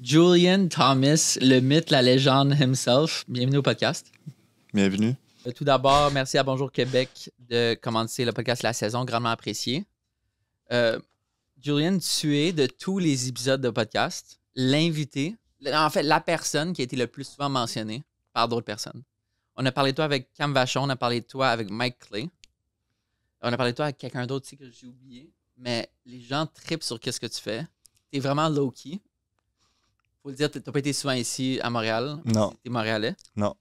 Julian Thomas, le mythe, la légende himself. Bienvenue au podcast. Bienvenue. Tout d'abord, merci à Bonjour Québec de commencer le podcast La Saison, grandement apprécié. Julian, tu es de tous les épisodes de podcast l'invité, en fait la personne qui a été le plus souvent mentionnée par d'autres personnes. On a parlé de toi avec Cam Vachon, on a parlé de toi avec Mike Clay. On a parlé de toi avec quelqu'un d'autre aussi que j'ai oublié. Mais les gens trippent sur qu'est-ce que tu fais. T'es vraiment low-key. Faut le dire, t'as pas été souvent ici à Montréal. Non. T'es Montréalais. Non.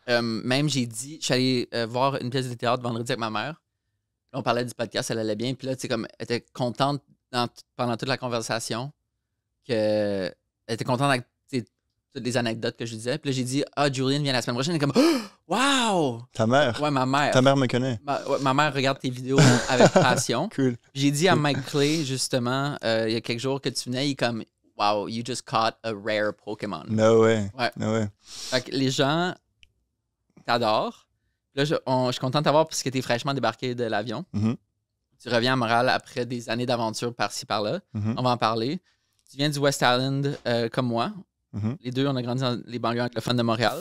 Même j'ai dit, je suis allé voir une pièce de théâtre vendredi avec ma mère. Là, on parlait du podcast, elle allait bien. Puis là, tu sais, comme, elle était contente pendant toute la conversation. Elle était contente avec toutes les anecdotes que je disais. Puis là, j'ai dit, Julian vient la semaine prochaine. Elle est comme, wow! Ta mère? Ouais, ma mère. Ta mère me connaît. Ma mère regarde tes vidéos avec passion. Cool. J'ai dit à Mike Clay, justement, il y a quelques jours que tu venais, il est comme, wow, you just caught a rare Pokémon. No way. Ouais. No way. Fait que les gens t'adorent. Là, je suis content de t'avoir parce que tu es fraîchement débarqué de l'avion. Mm-hmm. Tu reviens à Montréal après des années d'aventure par-ci, par-là. Mm-hmm. On va en parler. Tu viens du West Island comme moi. Mm-hmm. Les deux, on a grandi dans les banlieues anglophones de Montréal.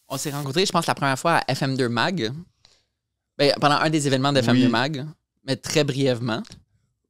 On s'est rencontrés, je pense, la première fois à FM2 Mag. Ben, pendant un des événements de FM2 Mag, mais très brièvement.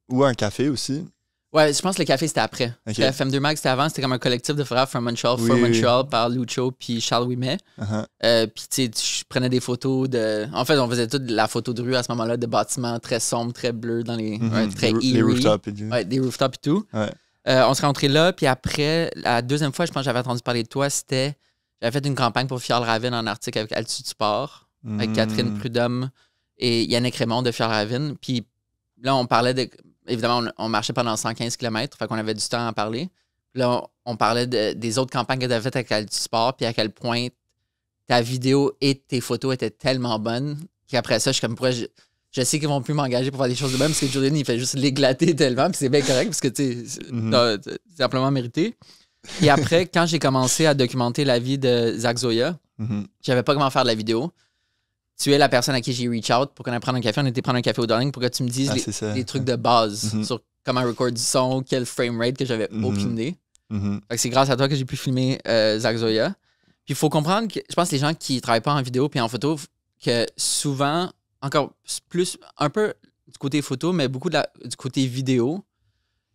Ou un café aussi. Ouais, je pense que le café, c'était après. Okay. FM2 Mag, c'était avant. C'était comme un collectif de photographes from Montreal, Oui, for oui. Montreal, par Lucho puis Charles Ouimet. Uh-huh. Puis, tu sais, je prenais des photos de... En fait, on faisait toute la photo de rue à ce moment-là, de bâtiments très sombres, très bleus, dans les... Mm-hmm. Ouais, très les eerie. rooftops et tout. Ouais, des rooftops et tout. Ouais. On s'est rencontrés là, puis après, la deuxième fois, je pense que j'avais entendu parler de toi, c'était... J'avais fait une campagne pour Fial Ravine en Arctique avec Altitude Sport, avec Catherine Prudhomme et Yannick Raymond de Fial Ravine. Puis là, on parlait de... Évidemment, on marchait pendant 115 km, fait qu'on avait du temps à parler. Puis là, on parlait des autres campagnes que tu avais faites avec Altitude Sport, puis à quel point ta vidéo et tes photos étaient tellement bonnes qu'après ça, je suis comme, pourquoi je sais qu'ils vont plus m'engager pour faire des choses de même parce que Julian, il fait juste l'éclater tellement, puis c'est bien correct parce que, tu sais, c'est amplement mérité. Et après, quand j'ai commencé à documenter la vie de Zach Zoya, je savais pas comment faire de la vidéo. Tu es la personne à qui j'ai reach out pour qu'on aille prendre un café. On était prendre un café au Darling pour que tu me dises les trucs de base sur comment record du son, quel frame rate que j'avais aucune idée. Fait que c'est grâce à toi que j'ai pu filmer Zach Zoya. Puis il faut comprendre que je pense que les gens qui travaillent pas en vidéo puis en photo, que souvent, encore plus, un peu du côté photo, mais beaucoup du côté vidéo,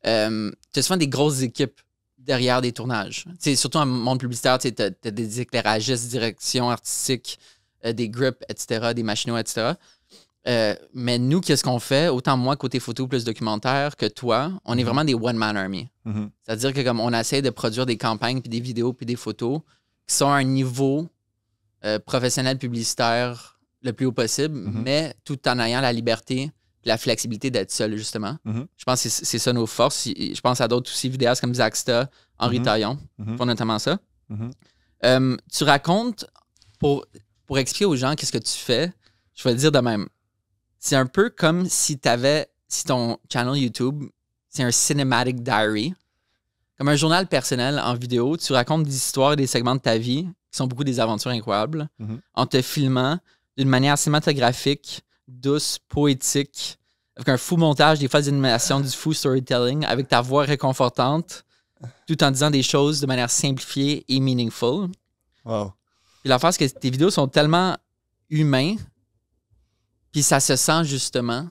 tu as souvent des grosses équipes derrière des tournages. T'sais, surtout en monde publicitaire, tu as des éclairagistes, direction artistique, des grips, etc., des machinaux, etc. Mais nous, qu'est-ce qu'on fait? Autant moi, côté photo plus documentaire, que toi, on est vraiment des one-man army. C'est-à-dire que comme on essaie de produire des campagnes, puis des vidéos, puis des photos qui sont à un niveau professionnel publicitaire le plus haut possible, mais tout en ayant la liberté et la flexibilité d'être seul, justement. Je pense que c'est ça nos forces. Je pense à d'autres aussi vidéastes comme Zaxta, Henri Taillon, font notamment ça. Tu racontes, pour expliquer aux gens qu'est-ce que tu fais, je vais le dire de même. C'est un peu comme si ton channel YouTube, c'est un cinematic diary. Comme un journal personnel en vidéo, tu racontes des histoires et des segments de ta vie qui sont beaucoup des aventures incroyables en te filmant d'une manière cinématographique, douce, poétique, avec un fou montage, des fois des animations, du fou storytelling, avec ta voix réconfortante, tout en disant des choses de manière simplifiée et meaningful. Wow. Puis l'affaire, c'est que tes vidéos sont tellement humaines, puis ça se sent justement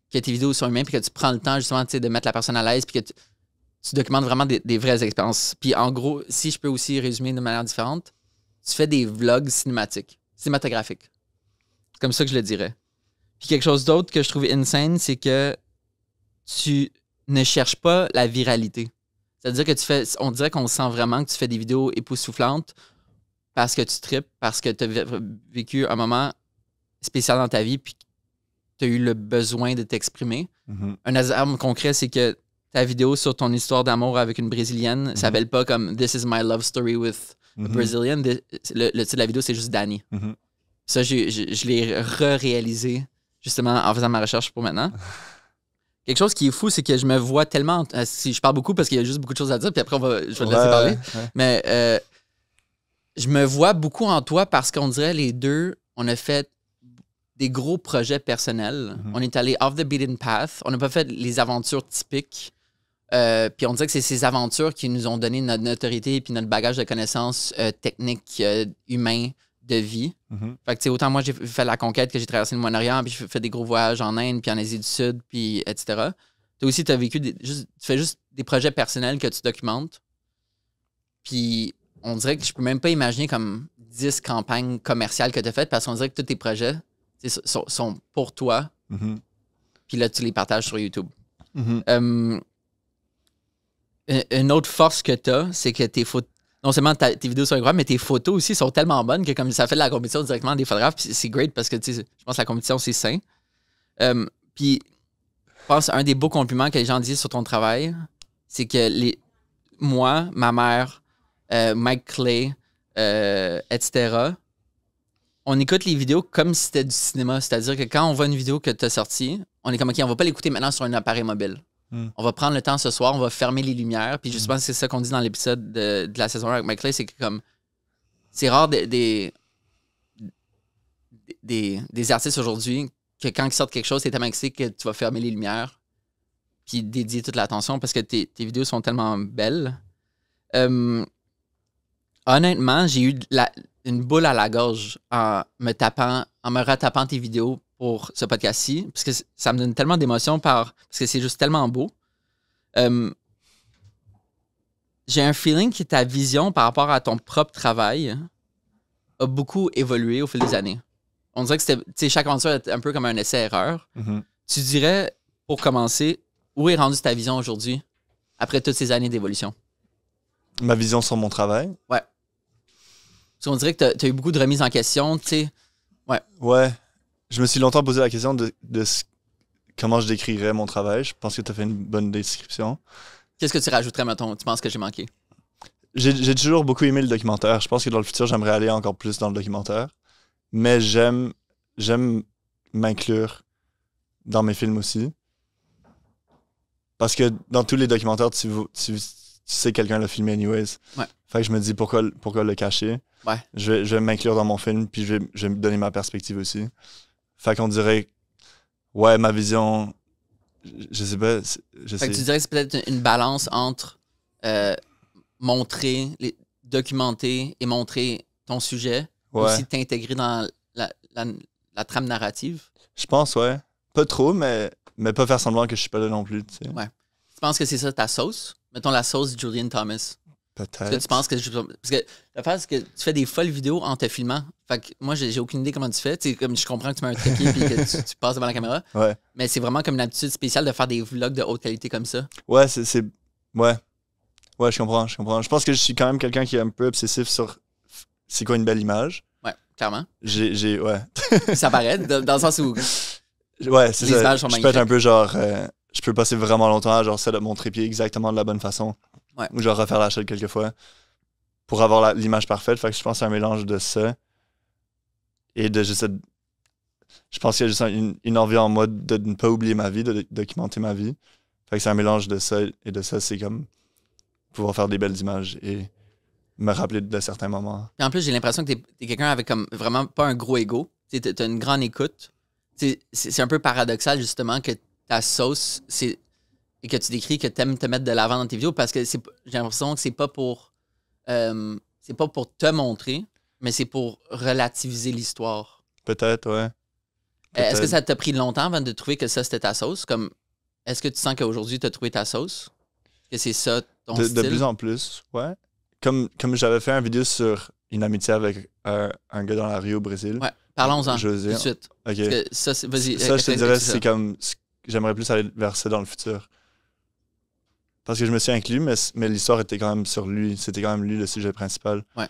que tes vidéos sont humaines, puis que tu prends le temps justement de mettre la personne à l'aise, puis que tu documentes vraiment des vraies expériences. Puis en gros, si je peux aussi résumer de manière différente, tu fais des vlogs cinématographiques. C'est comme ça que je le dirais. Puis quelque chose d'autre que je trouve insane, c'est que tu ne cherches pas la viralité. C'est-à-dire que on dirait qu'on sent vraiment que tu fais des vidéos époustouflantes parce que tu tripes, parce que tu as vécu un moment spécial dans ta vie, puis tu as eu le besoin de t'exprimer. Un exemple concret, c'est que ta vidéo sur ton histoire d'amour avec une Brésilienne s'appelle pas comme « This is my love story with a Brazilian ». Le titre de la vidéo, c'est juste « Danny ». Ça, je l'ai réalisé justement en faisant ma recherche pour maintenant. Quelque chose qui est fou, c'est que je me vois tellement... si je parle beaucoup parce qu'il y a juste beaucoup de choses à dire, puis après, je vais te laisser parler. Ouais. Mais je me vois beaucoup en toi parce qu'on dirait les deux, on a fait des gros projets personnels. On est allé off the beaten path. On n'a pas fait les aventures typiques Puis on dirait que c'est ces aventures qui nous ont donné notre notoriété puis notre bagage de connaissances techniques, humains, de vie. Fait que, tu sais, autant moi, j'ai fait la conquête que j'ai traversé le Moyen-Orient, puis j'ai fait des gros voyages en Inde, puis en Asie du Sud, puis etc. Toi aussi, tu as vécu tu fais juste des projets personnels que tu documentes. Puis on dirait que je peux même pas imaginer comme 10 campagnes commerciales que tu as faites parce qu'on dirait que tous tes projets sont pour toi. Puis là, tu les partages sur YouTube. Une autre force que tu as, c'est que tes photos, non seulement tes vidéos sont incroyables, mais tes photos aussi sont tellement bonnes que comme ça fait de la compétition directement des photographes, puis c'est great parce que je pense que la compétition, c'est sain. Puis je pense un des beaux compliments que les gens disent sur ton travail, c'est que moi, ma mère, Mike Clay, etc., on écoute les vidéos comme si c'était du cinéma. C'est-à-dire que quand on voit une vidéo que tu as sortie, on est comme, OK, on va pas l'écouter maintenant sur un appareil mobile. On va prendre le temps ce soir, on va fermer les lumières. Puis justement, c'est ça qu'on dit dans l'épisode de la saison 1 avec Mike Clay, c'est que comme c'est rare des artistes aujourd'hui que quand ils sortent quelque chose, t'es tellement excité que tu vas fermer les lumières puis dédier toute l'attention parce que tes vidéos sont tellement belles. Honnêtement, j'ai eu une boule à la gorge en me ratapant tes vidéos pour ce podcast-ci, parce que ça me donne tellement d'émotions parce que c'est juste tellement beau. J'ai un feeling que ta vision par rapport à ton propre travail a beaucoup évolué au fil des années. On dirait que chaque aventure est un peu comme un essai-erreur. Tu dirais, pour commencer, où est rendue ta vision aujourd'hui, après toutes ces années d'évolution? Ma vision sur mon travail? Ouais. Parce qu'on dirait que tu as eu beaucoup de remises en question, tu sais. Ouais. Ouais. Je me suis longtemps posé la question de comment je décrirais mon travail. Je pense que tu as fait une bonne description. Qu'est-ce que tu rajouterais, mettons, tu penses que j'ai manqué? J'ai toujours beaucoup aimé le documentaire. Je pense que dans le futur, j'aimerais aller encore plus dans le documentaire. Mais j'aime m'inclure dans mes films aussi. Parce que dans tous les documentaires, tu sais quelqu'un l'a filmé anyways. Ouais. Fait que je me dis pourquoi le cacher. Ouais. Je vais m'inclure dans mon film, puis je vais me donner ma perspective aussi. Fait qu'on dirait, ouais, ma vision, je sais pas. Fait que tu dirais que c'est peut-être une balance entre documenter et montrer ton sujet, aussi t'intégrer dans la trame narrative. Je pense, ouais. Pas trop, mais pas faire semblant que je suis pas là non plus, tu sais. Ouais. Tu penses que c'est ça ta sauce? Mettons la sauce Julian Thomas. Peut-être. Est-ce que tu penses que... Parce que l'affaire, c'est que tu fais des folles vidéos en te filmant. Fait que moi, j'ai aucune idée comment tu fais. T'sais, comme je comprends que tu mets un trépied et que tu passes devant la caméra. Ouais. Mais c'est vraiment comme une habitude spéciale de faire des vlogs de haute qualité comme ça. Ouais, Ouais. Ouais, je comprends. Je pense que je suis quand même quelqu'un qui est un peu obsessif sur c'est quoi une belle image. Ouais, clairement. Ouais. Ça paraît, dans le sens où... Ouais, c'est les ça. images sont je magnifiques. peux être un peu genre... je peux passer vraiment longtemps à genre ça de mon trépied exactement de la bonne façon. Ouais. Ou genre refaire la chaîne quelques fois pour avoir l'image parfaite. Fait que je pense que c'est un mélange de ça et de juste... Je pense qu'il y a juste une envie en moi de ne pas oublier ma vie, de documenter ma vie. Fait que c'est un mélange de ça et de ça, c'est comme pouvoir faire des belles images et me rappeler de certains moments. Et en plus, j'ai l'impression que t'es quelqu'un avec comme vraiment pas un gros ego. T'as une grande écoute. C'est un peu paradoxal, justement, que ta sauce, et que tu décris que t'aimes te mettre de l'avant dans tes vidéos parce que j'ai l'impression que c'est pas pour te montrer, mais c'est pour relativiser l'histoire. Peut-être, ouais. Est-ce que ça t'a pris longtemps avant de trouver que ça, c'était ta sauce? Comme, est-ce que tu sens qu'aujourd'hui, tu as trouvé ta sauce? Que c'est ça, ton style? De plus en plus, ouais. Comme j'avais fait une vidéo sur une amitié avec un gars dans la rue au Brésil. Ouais, parlons-en tout José. de suite. OK. Ça, vas-y. Ça, je te dirais, c'est comme... J'aimerais plus aller vers ça dans le futur. Parce que je me suis inclus, mais l'histoire était quand même sur lui. C'était quand même lui le sujet principal. Ouais.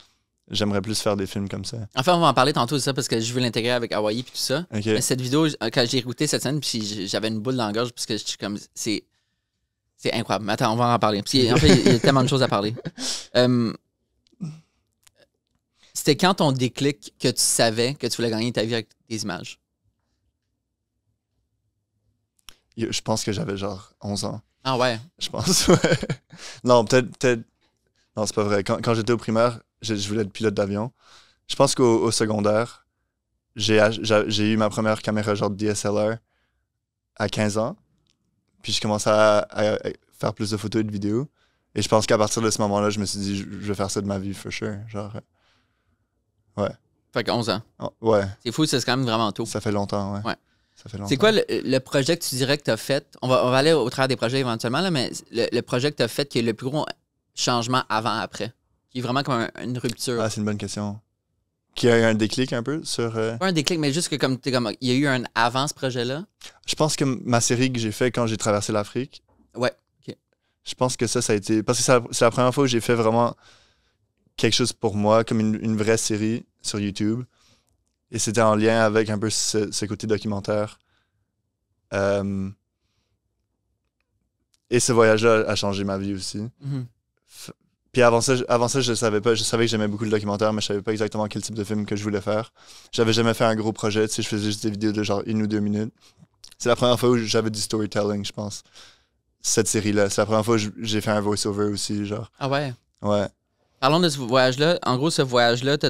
J'aimerais plus faire des films comme ça. Enfin, on va en parler tantôt de ça parce que je veux l'intégrer avec Hawaii et tout ça. Okay. Mais cette vidéo, quand j'ai écouté cette scène, puis j'avais une boule dans la gorge parce que je suis comme... C'est incroyable. Mais attends, on va en parler. Parce en fait, il y a tellement de choses à parler. C'était quand ton déclic que tu savais que tu voulais gagner ta vie avec des images? Je pense que j'avais genre 11 ans. Ah ouais? Je pense, ouais. Non, peut-être... Non, c'est pas vrai. Quand j'étais au primaire, je voulais être pilote d'avion. Je pense qu'au secondaire, j'ai eu ma première caméra genre DSLR à 15 ans. Puis je commençais à faire plus de photos et de vidéos. Et je pense qu'à partir de ce moment-là, je me suis dit, je vais faire ça de ma vie, for sure. Genre, ouais. Fait que 11 ans. Oh, ouais. C'est fou, c'est quand même vraiment tôt. Ça fait longtemps, ouais. Ouais. Ça fait longtemps. C'est quoi le projet que tu dirais que tu as fait? On va aller au travers des projets éventuellement, là, mais le projet que tu as fait qui est le plus gros changement avant-après, qui est vraiment comme une rupture. Ah, c'est une bonne question. Qui a eu un déclic un peu sur... Pas un déclic, mais juste que comme il y a eu un avant ce projet-là. Je pense que ma série que j'ai fait quand j'ai traversé l'Afrique, Ouais, OK. je pense que ça a été... Parce que c'est la première fois où j'ai fait vraiment quelque chose pour moi, comme une vraie série sur YouTube. Et c'était en lien avec un peu ce côté documentaire. Et ce voyage-là a changé ma vie aussi. Mm-hmm. Puis avant ça, je savais pas. Je savais que j'aimais beaucoup le documentaire, mais je savais pas exactement quel type de film que je voulais faire. J'avais jamais fait un gros projet. Tu sais, je faisais juste des vidéos de genre 1 ou 2 minutes. C'est la première fois où j'avais du storytelling, je pense. Cette série-là. C'est la première fois où j'ai fait un voice-over aussi, genre. Ah ouais? Ouais. Parlons de ce voyage-là. En gros, ce voyage-là, t'as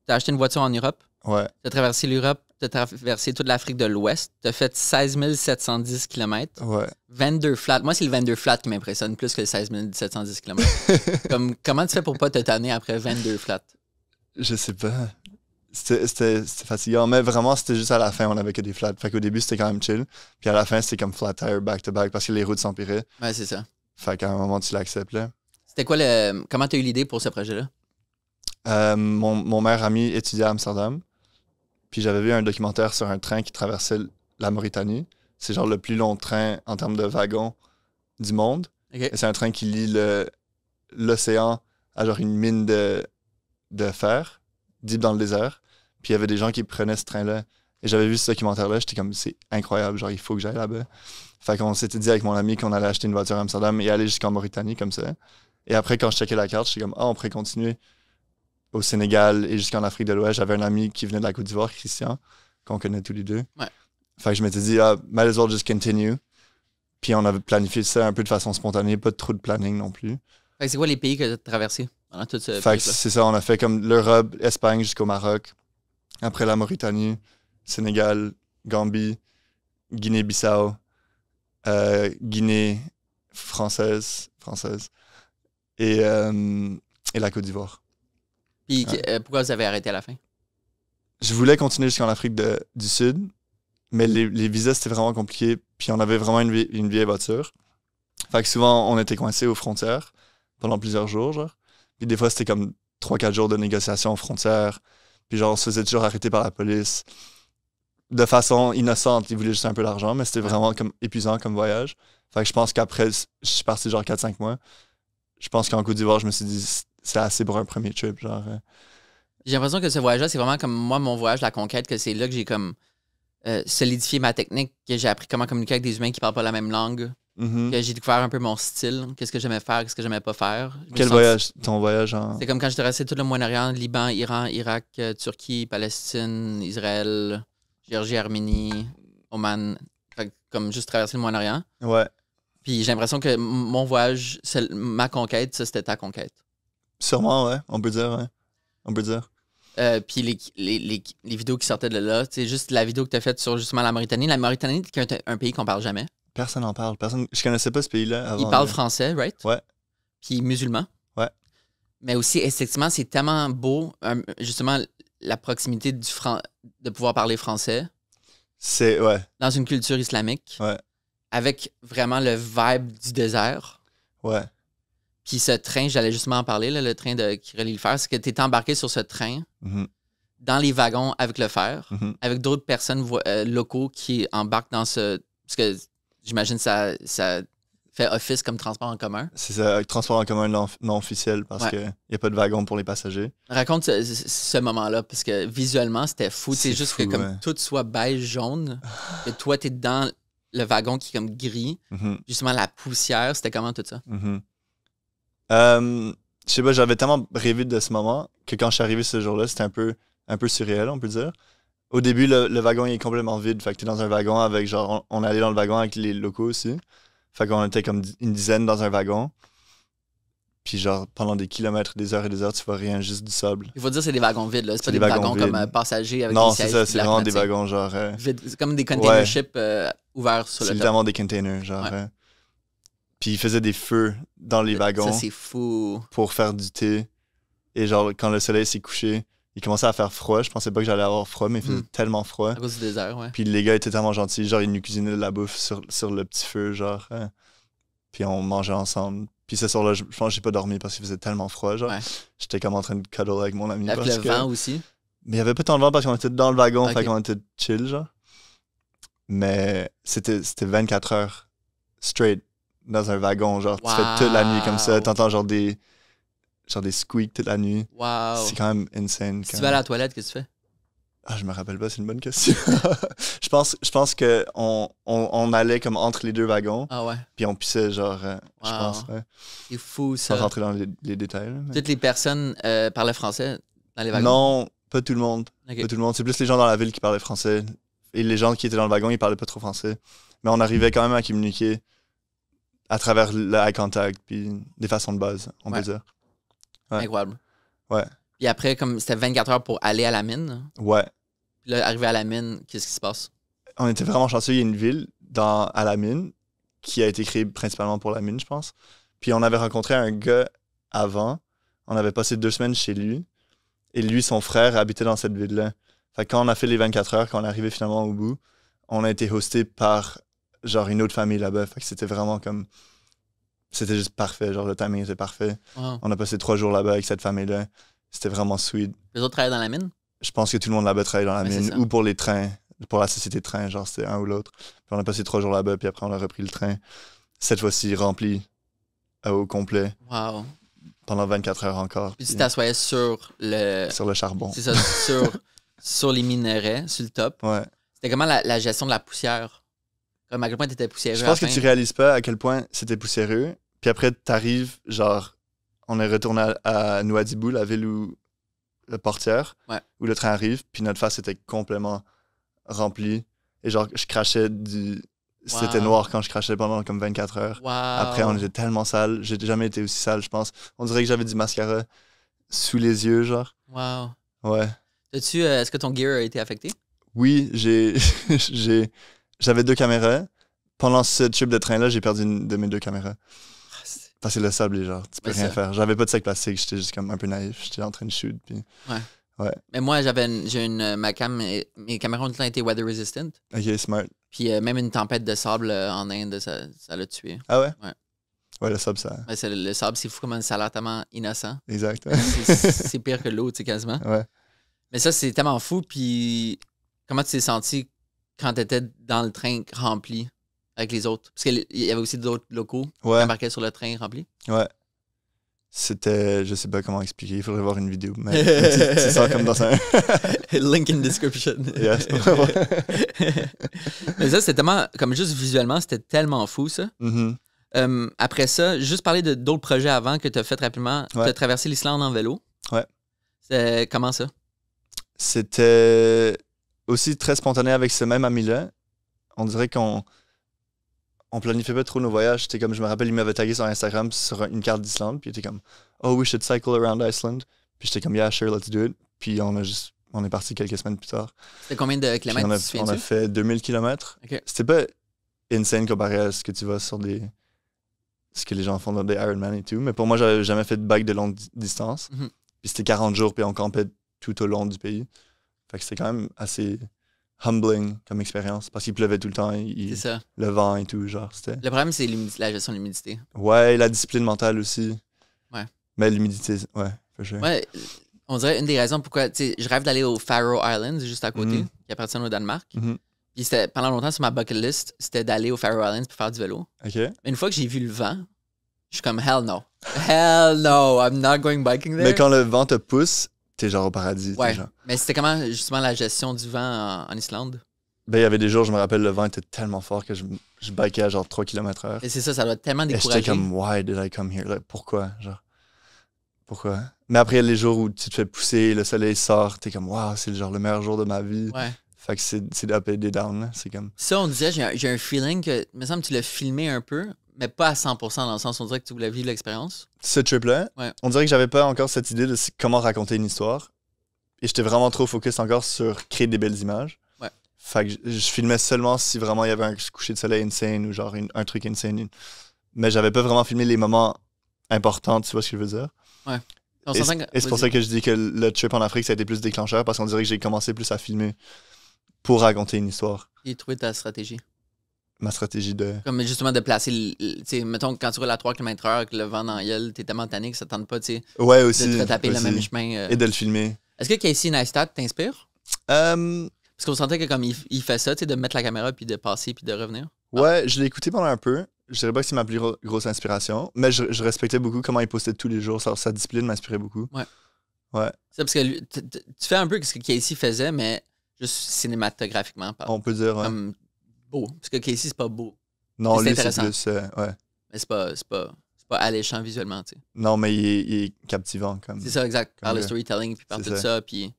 acheté une voiture en Europe. Ouais. T'as traversé l'Europe, t'as traversé toute l'Afrique de l'Ouest. T'as fait 16 710 km. Ouais. 22 flats. Moi, c'est le 22 flats qui m'impressionne plus que le 16 710 km. Comment tu fais pour pas te tanner après 22 flats? Je sais pas. C'était fatigant, mais vraiment, c'était juste à la fin, on avait que des flats. Fait qu'au début, c'était quand même chill. Puis à la fin, c'était comme flat tire back-to-back parce que les routes s'empiraient. Ouais, c'est ça. Fait qu'à un moment, tu l'acceptes, là. C'était quoi comment t'as eu l'idée pour ce projet-là? Mon meilleur ami étudiait à Amsterdam. Puis j'avais vu un documentaire sur un train qui traversait la Mauritanie. C'est genre le plus long train en termes de wagons du monde. Okay. Et c'est un train qui lie l'océan à genre une mine de fer, deep dans le désert. Puis il y avait des gens qui prenaient ce train-là. Et j'avais vu ce documentaire-là, j'étais comme, c'est incroyable, genre il faut que j'aille là-bas. Fait qu'on s'était dit avec mon ami qu'on allait acheter une voiture à Amsterdam et aller jusqu'en Mauritanie comme ça. Et après, quand je checkais la carte, j'étais comme, on pourrait continuer au Sénégal et jusqu'en Afrique de l'Ouest. J'avais un ami qui venait de la Côte d'Ivoire, Christian, qu'on connaît tous les deux. Ouais. Fait que je m'étais dit, might as well just continue. Puis on avait planifié ça un peu de façon spontanée, pas trop de planning non plus. Fait que c'est quoi les pays que tu as traversés pendant tout ce Fait que c'est ça, on a fait comme l'Europe, Espagne jusqu'au Maroc. Après la Mauritanie, Sénégal, Gambie, Guinée-Bissau, Guinée française et la Côte d'Ivoire. Puis pourquoi vous avez arrêté à la fin? Je voulais continuer jusqu'en Afrique du Sud, mais les visas, c'était vraiment compliqué. Puis on avait vraiment une vieille voiture. Fait que souvent, on était coincés aux frontières pendant plusieurs jours, genre. Puis des fois, c'était comme 3-4 jours de négociations aux frontières. Puis genre, on se faisait toujours arrêter par la police. De façon innocente, ils voulaient juste un peu d'argent, mais c'était vraiment comme épuisant comme voyage. Fait que je pense qu'après, je suis parti genre 4-5 mois. Je pense qu'en Côte d'Ivoire, je me suis dit, c'est assez pour un premier trip, genre. J'ai l'impression que ce voyage-là, c'est vraiment comme moi, mon voyage, la conquête, que c'est là que j'ai comme solidifié ma technique, que j'ai appris comment communiquer avec des humains qui parlent pas la même langue, que j'ai découvert un peu mon style, qu'est-ce que j'aimais faire, qu'est-ce que j'aimais pas faire. Quel voyage? Ton voyage en... C'est comme quand j'étais resté tout le Moyen-Orient, Liban, Iran, Irak, Turquie, Palestine, Israël, Géorgie, Arménie, Oman. Fait que comme juste traverser le Moyen-Orient. Ouais. Puis j'ai l'impression que mon voyage, ma conquête, ça, c'était ta conquête. Sûrement, ouais. On peut dire, ouais. On peut dire. Puis les vidéos qui sortaient de là, c'est juste la vidéo que tu as faite sur justement la Mauritanie. La Mauritanie, c'est un pays qu'on parle jamais. Personne n'en parle. Je connaissais pas ce pays-là avant. Ils parlent français, right? Ouais. Puis musulman. Ouais. Mais aussi, esthétiquement, c'est tellement beau, justement, la proximité de pouvoir parler français. C'est, ouais. Dans une culture islamique. Ouais. Avec vraiment le vibe du désert. Ouais. Puis ce train, j'allais justement en parler, là, le train qui relie le fer, c'est que tu es embarqué sur ce train, dans les wagons avec le fer, avec d'autres personnes locaux qui embarquent dans ce... Parce que j'imagine que ça fait office comme transport en commun. C'est ça, transport en commun non officiel parce qu'il n'y a pas de wagon pour les passagers. Raconte ce moment-là, parce que visuellement, c'était fou. C'est juste fou, que comme tout soit beige, jaune, et toi, tu es dans le wagon qui est comme gris. Justement, la poussière, c'était comment tout ça? Je sais pas, j'avais tellement rêvé de ce moment que quand je suis arrivé ce jour-là, c'était un peu surréel, on peut dire. Au début, le wagon il est complètement vide. Fait que t'es dans un wagon avec genre... On est allé dans le wagon avec les locaux aussi. Fait qu'on était comme une dizaine dans un wagon. Puis genre, pendant des kilomètres, des heures et des heures, tu vois rien, juste du sable. Il faut dire que c'est des wagons vides, là. C'est pas des wagons comme passagers avec non, des sièges. Non, c'est ça, c'est vraiment des wagons genre... Vides. C'est comme des container ships ouverts sur le top. C'est littéralement des containers, genre... Ouais. Puis ils faisaient des feux dans les wagons Ça, c'est fou. pour faire du thé. Et genre, quand le soleil s'est couché, il commençait à faire froid. Je pensais pas que j'allais avoir froid, mais il faisait tellement froid. À cause du désert, ouais. Puis les gars étaient tellement gentils. Genre, ils nous cuisinaient de la bouffe sur le petit feu, genre. Hein. Puis on mangeait ensemble. Puis ce soir-là, je pense que j'ai pas dormi parce qu'il faisait tellement froid, genre. Ouais. J'étais comme en train de cuddle avec mon ami. Avec parce le que... vent aussi. Mais il y avait pas tant de vent parce qu'on était dans le wagon, Ok. fait qu'on était chill, genre. Mais c'était 24 heures straight dans un wagon, genre. Tu fais toute la nuit comme ça, Wow. t'entends genre des squeaks toute la nuit. Wow. C'est quand même insane. Si quand tu vas à même. la toilette, qu'est-ce que tu fais? Ah, je me rappelle pas, c'est une bonne question. je pense que on allait comme entre les deux wagons, Ah ouais. puis on pissait genre, je Wow. pense, ouais. C'est fou, Sans ça. rentrer dans les détails. Là, mais... Toutes les personnes parlaient français dans les wagons? Non, pas tout le monde. Ok. Pas tout le monde. C'est plus les gens dans la ville qui parlaient français. Et les gens qui étaient dans le wagon, ils parlaient pas trop français. Mais on arrivait quand même à communiquer à travers le eye contact, puis des façons de base, on peut dire. Ouais. Incroyable. Ouais. Puis après, comme c'était 24 heures pour aller à la mine, Ouais. puis là, arrivé à la mine, qu'est-ce qui se passe? On était vraiment chanceux. Il y a une ville à la mine qui a été créée principalement pour la mine, je pense. Puis on avait rencontré un gars avant. On avait passé 2 semaines chez lui. Et lui, son frère, habitait dans cette ville-là. Fait que quand on a fait les 24 heures, quand on est arrivé finalement au bout, on a été hosté par genre une autre famille là-bas. Fait que c'était vraiment comme... C'était juste parfait. Genre le timing était parfait. Wow. On a passé 3 jours là-bas avec cette famille-là. C'était vraiment sweet. Les autres travaillent dans la mine? Je pense que tout le monde là-bas travaille dans la Ouais, c'est mine ça. ou pour les trains, pour la société de train, genre c'était un ou l'autre. Puis on a passé 3 jours là-bas, puis après on a repris le train. Cette fois-ci rempli au complet Wow. pendant 24 heures encore. Puis puis tu t'assoyais sur le... sur le charbon. C'est ça, sur les minerais, sur le top. Ouais. C'était comment la gestion de la poussière? Comme à quel point t'étais poussiéreux Je à la pense que fin? tu réalises pas à quel point c'était poussiéreux. Puis après, t'arrives, genre, on est retourné à Nouadhibou, la ville où le portière, Ouais. où le train arrive, puis notre face était complètement remplie. Et genre, je crachais C'était Wow. noir quand je crachais pendant comme 24 heures. Wow. Après, on était tellement sale. J'ai jamais été aussi sale, je pense. On dirait que j'avais du mascara sous les yeux, genre. Wow. Ouais. Est-ce que ton gear a été affecté? Oui, j'avais 2 caméras. Pendant ce trip de train-là, j'ai perdu une de mes 2 caméras. Ah, Parce que le sable, genre, tu peux Ouais, rien ça. faire. J'avais pas de sac plastique, j'étais juste comme un peu naïf. J'étais en train de shoot. Puis... Mais moi, ma cam, mes caméras ont tout le temps été weather resistant. Ok, smart. Puis même une tempête de sable en Inde, ça l'a tué. Ah ouais? Ouais. Ouais, le sable, ça. Ouais, le sable, c'est fou comment ça a l'air tellement innocent. Exact. C'est pire que l'eau, tu sais, quasiment. Ouais. Mais ça, c'est tellement fou. Puis comment tu t'es senti quand tu étais dans le train rempli avec les autres? Parce qu'il y avait aussi d'autres locaux qui Ouais. embarquaient sur le train rempli. Ouais. C'était. Je sais pas comment expliquer. Il faudrait voir une vidéo. Mais tu sens comme dans un. Link in description. Yes. Mais ça, c'était tellement. Comme juste visuellement, c'était tellement fou, ça. Mhm. Après ça, juste parler d'autres projets avant que tu as fait rapidement. Tu Ouais. as traversé l'Islande en vélo. Ouais. Comment ça? C'était aussi très spontané avec ce même ami-là. On dirait qu'on planifiait pas trop nos voyages. C'était comme, je me rappelle, il m'avait tagué sur Instagram sur une carte d'Islande, puis il était comme, oh, we should cycle around Iceland. Puis j'étais comme, yeah, sure, let's do it. Puis on est parti quelques semaines plus tard. C'était combien de Puis kilomètres, on a, tu te on a souviens-tu? fait 2000 km. Ok. C'était pas insane comparé à ce que tu vois sur ce que les gens font dans des Ironman et tout. Mais pour moi, j'avais jamais fait de bike de longue distance. Mhm. Puis c'était 40 jours, puis on campait tout au long du pays. Fait que c'était quand même assez humbling comme expérience. Parce qu'il pleuvait tout le temps, C'est ça. le vent et tout, genre, c'était... Le problème, c'est la gestion de l'humidité. Ouais, la discipline mentale aussi. Ouais. Mais l'humidité, ouais, for sure. Ouais, on dirait une des raisons pourquoi, tu sais, je rêve d'aller aux Faroe Islands, juste à côté, Mhm. qui appartiennent au Danemark. Mhm. Puis c'était, pendant longtemps, sur ma bucket list, c'était d'aller aux Faroe Islands pour faire du vélo. OK. Mais une fois que j'ai vu le vent, je suis comme, hell no. Hell no, I'm not going biking there. Mais quand le vent te pousse, t'es genre au paradis. t'es Ouais. genre... Mais c'était comment, justement, la gestion du vent en Islande? Ben, il y avait des jours, je me rappelle, le vent était tellement fort que je bikais à genre 3 km/h. Et c'est ça, ça doit tellement Et décourager. j'étais comme, why did I come here? Like, pourquoi? Genre, pourquoi? Mais après, les jours où tu te fais pousser, le soleil sort, t'es comme, wow, c'est genre le meilleur jour de ma vie. Ouais. Fait que c'est des up et des down, là. C'est comme... Ça, on disait, j'ai un feeling que, il me semble que tu l'as filmé un peu, mais pas à 100% dans le sens où on dirait que tu voulais vivre l'expérience. Ce trip-là, Ouais. on dirait que j'avais pas encore cette idée de comment raconter une histoire. Et j'étais vraiment trop focus encore sur créer des belles images. Ouais. Fait que je filmais seulement si vraiment il y avait un coucher de soleil insane ou genre un truc insane, mais j'avais pas vraiment filmé les moments importants, tu vois ce que je veux dire? Ouais. On Et, s'entend que- et c'est pour vas-y. ça que je dis que le trip en Afrique, ça a été plus déclencheur, parce qu'on dirait que j'ai commencé plus à filmer pour raconter une histoire. Et trouver ta stratégie. Ma stratégie de... Comme justement de placer, tu sais, mettons, quand tu roules à 3 km/h avec le vent dans la gueule, t'es tellement tanné que ça tente pas, tu sais, Ouais, de aussi. te retaper le aussi. même chemin. Et de le filmer. Est-ce que Casey Neistat t'inspire? Euh, Parce qu'on sentait que comme il fait ça, tu sais, de mettre la caméra puis de passer puis de revenir. ouais, je l'ai écouté pendant un peu. Je dirais pas que c'est ma plus grosse inspiration, mais je respectais beaucoup comment il postait tous les jours. Sa discipline m'inspirait beaucoup. Ouais. Ouais, C'est parce que tu fais un peu ce que Casey faisait, mais juste cinématographiquement. on peut dire. Ouais. Comme beau. Parce que Casey, c'est pas beau. Non, c'est lui, c'est intéressant. plus. Ouais. Mais c'est pas alléchant visuellement, tu sais. Non, mais il est captivant. Comme... C'est ça, exact. Par Comme le le- storytelling, puis par c'est tout ça. ça, puis